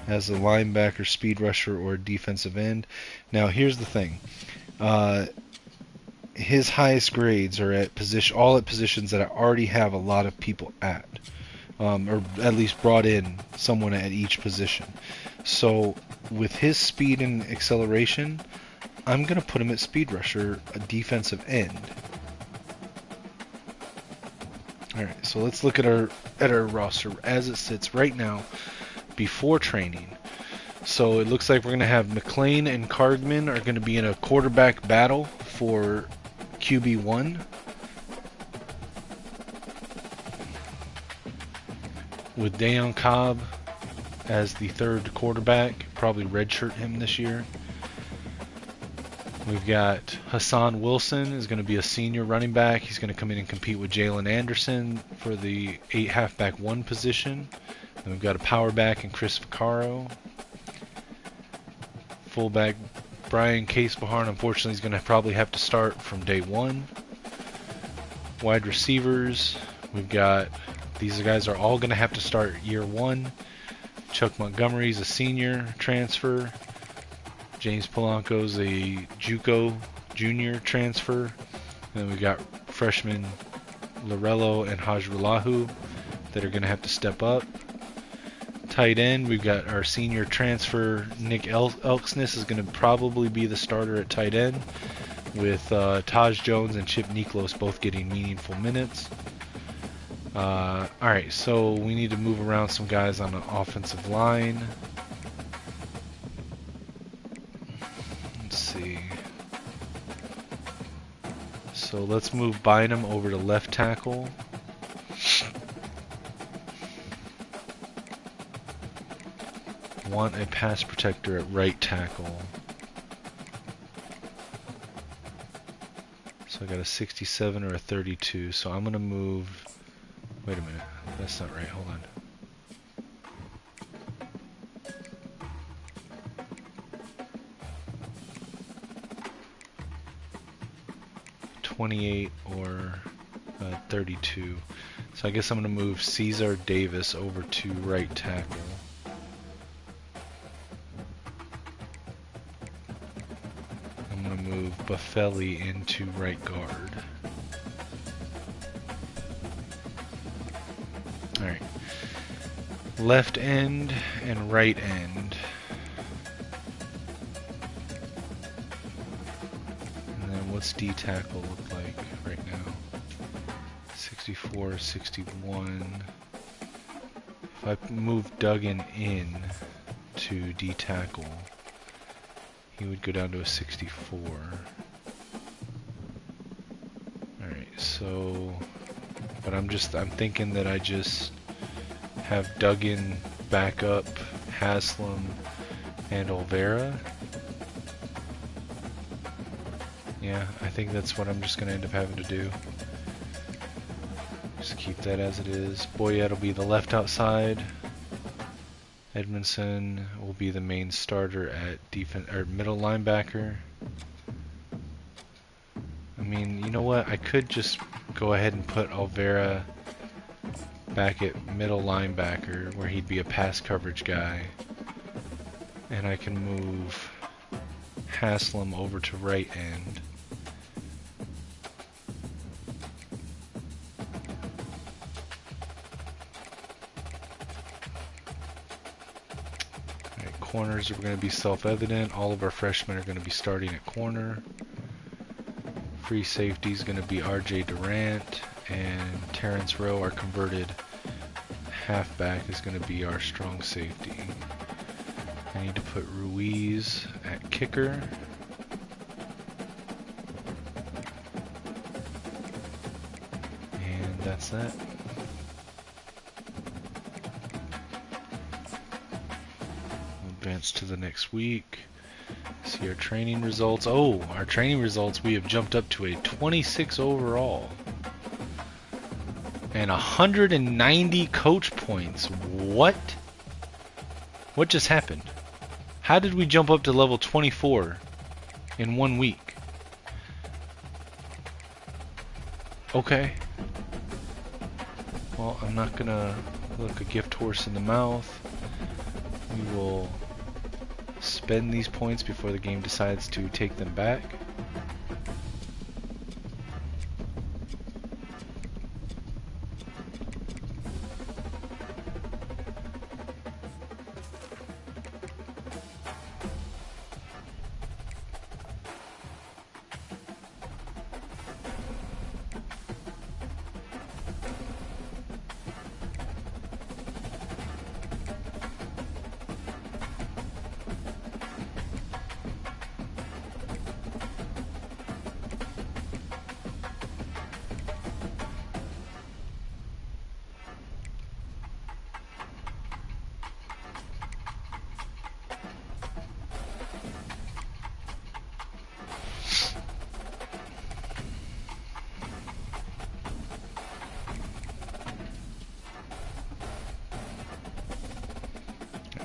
as a linebacker, speed rusher, or defensive end. Now here's the thing. His highest grades are at all at positions that I already have a lot of people at, or at least brought in someone at each position. So with his speed and acceleration, I'm gonna put him at speed rusher, a defensive end. All right, so let's look at our roster as it sits right now before training. So it looks like we're gonna have McLean and Cargman are gonna be in a quarterback battle for QB1. With Dayon Cobb as the third quarterback, probably redshirt him this year. We've got Hassan Wilson is going to be a senior running back. He's going to come in and compete with Jalen Anderson for the 8 halfback 1 position. Then we've got a power back in Chris Vaccaro. Fullback Brian Case-Beharn, unfortunately, is going to probably have to start from day 1. Wide receivers, we've got, these guys are all going to have to start year 1. Chuck Montgomery's a senior transfer. James Polanco's a JUCO junior transfer. And then we've got freshmen Lorello and Hajrulahu that are going to have to step up. Tight end, we've got our senior transfer Nick Elksness is going to probably be the starter at tight end, with Taj Jones and Chip Niklos both getting meaningful minutes. Alright, so we need to move around some guys on the offensive line. So let's move Bynum over to left tackle. Want a pass protector at right tackle. So I got a 67 or a 32. So I'm going to move... Wait a minute. That's not right. Hold on. 28 or 32. So I guess I'm going to move Cesar Davis over to right tackle. I'm going to move Buffelli into right guard. Alright. Left end and right end. What's D tackle look like right now? 64, 61. If I move Duggan in to D tackle, he would go down to a 64. Alright, so, but I'm thinking that I just have Duggan back up Haslam and Olvera. Yeah, I think that's what I'm just going to end up having to do. Just keep that as it is. Boyette will be the left outside. Edmondson will be the main starter at defense or middle linebacker. I mean, you know what? I could just go ahead and put Olvera back at middle linebacker where he'd be a pass coverage guy. And I can move Haslam over to right end. Alright, corners are going to be self-evident. All of our freshmen are going to be starting at corner. Free safety is going to be RJ Durant, and Terrence Rowe, our converted halfback, is going to be our strong safety. I need to put Ruiz at kicker. And that's that. We'll advance to the next week. See our training results. Oh, our training results, we have jumped up to a 26 overall. And 190 coach points. What? What just happened? How did we jump up to level 24 in 1 week? Okay. Well, I'm not gonna look a gift horse in the mouth. We will spend these points before the game decides to take them back.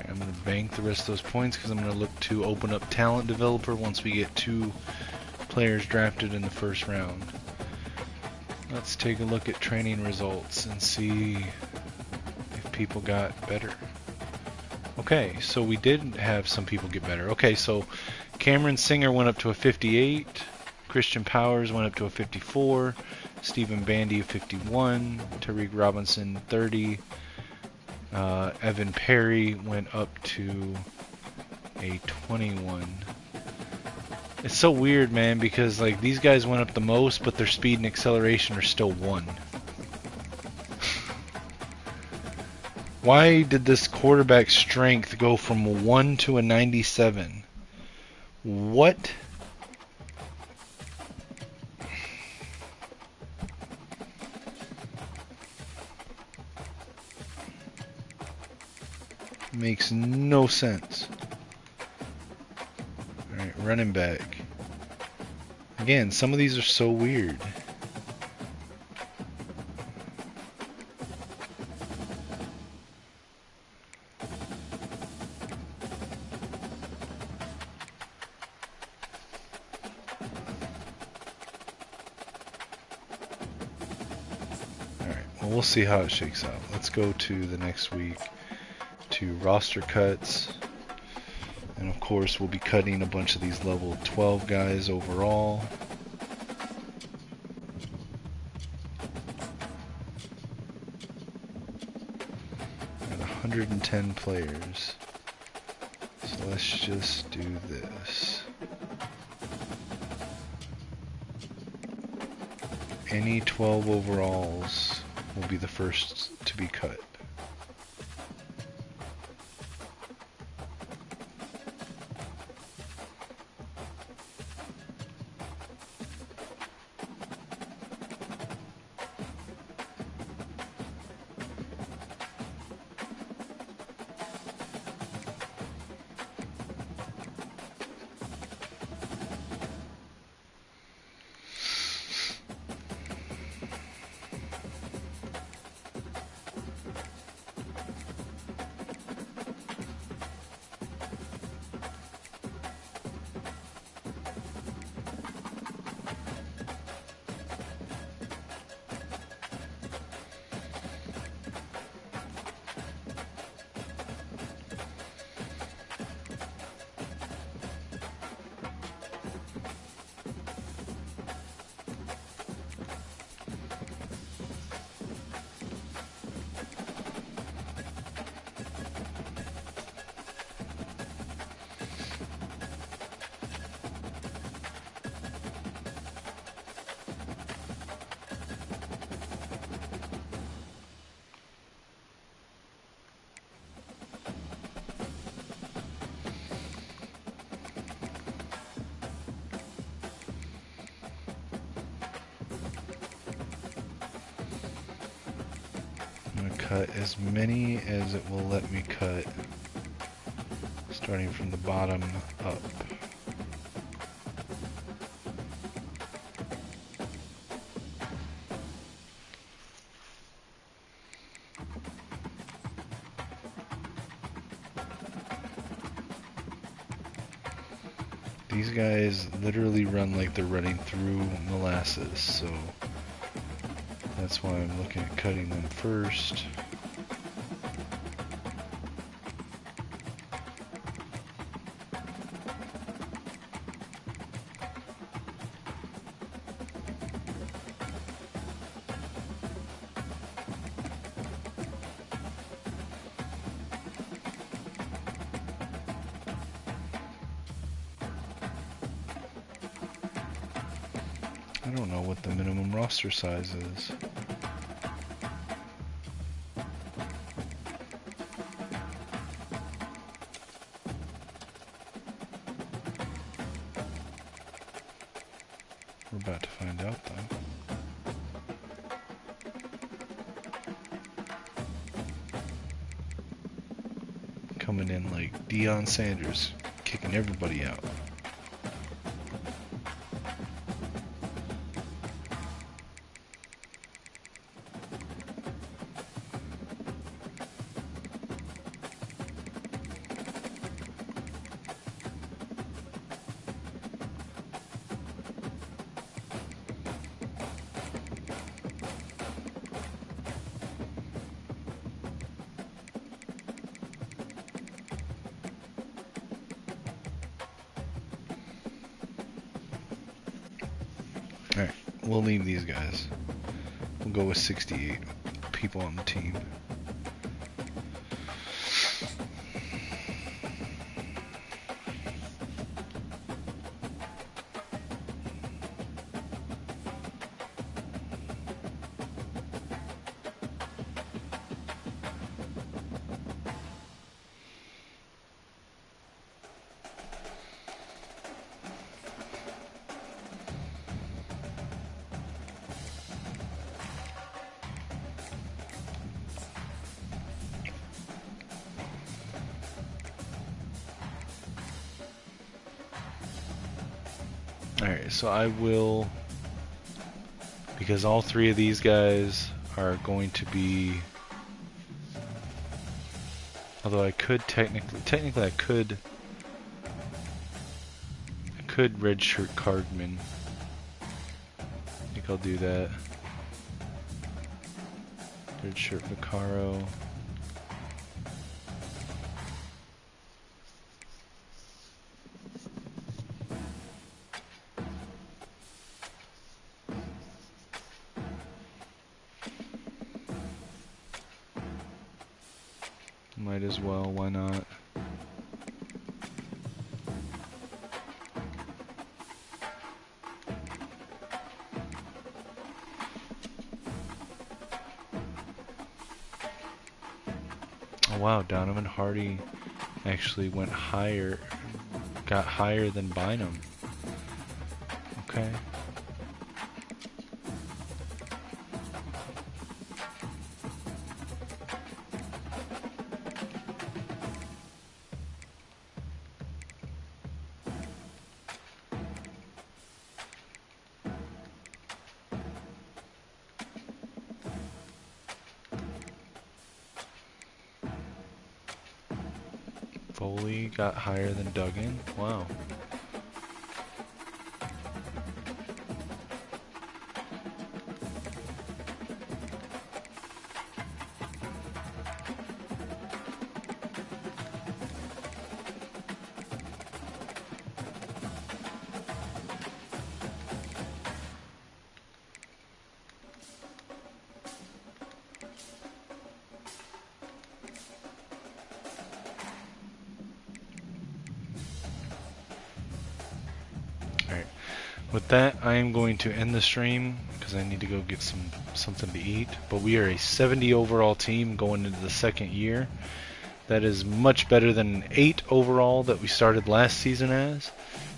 I'm going to bank the rest of those points because I'm going to look to open up talent developer once we get 2 players drafted in the first round. Let's take a look at training results and see if people got better. Okay, so we did have some people get better. Okay, so Cameron Singer went up to a 58, Christian Powers went up to a 54, Stephen Bandy a 51, Tariq Robinson 30, Evan Perry went up to a 21. It's so weird, man, because like these guys went up the most, but their speed and acceleration are still 1. Why did this quarterback strength go from a 1 to a 97? What? Makes no sense. Alright, running back. Again, some of these are so weird. Alright, well, we'll see how it shakes out. Let's go to the next week. To roster cuts, and of course we'll be cutting a bunch of these level 12 guys overall. And 110 players, so let's just do this. Any 12 overalls will be the first to be cut. Cut as many as it will let me cut, starting from the bottom up. These guys literally run like they're running through molasses, so That's why I'm looking at cutting them first. I don't know what the minimum roster size is. We're about to find out though. Coming in like Deion Sanders, kicking everybody out. Alright, we'll leave these guys. We'll go with 68 people on the team. Alright, so I will, because all three of these guys are going to be, although I could technically I could redshirt Cardman. I think I'll do that. Redshirt Vaccaro. Might as well, why not? Oh wow, Donovan Hardy actually went higher, got higher than Bynum. Okay. Foley got higher than Duggan. Wow. With that, I am going to end the stream because I need to go get something to eat. But we are a 70 overall team going into the second year. That is much better than an 8 overall that we started last season as.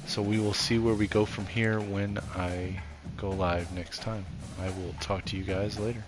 So we will see where we go from here when I go live next time. I will talk to you guys later.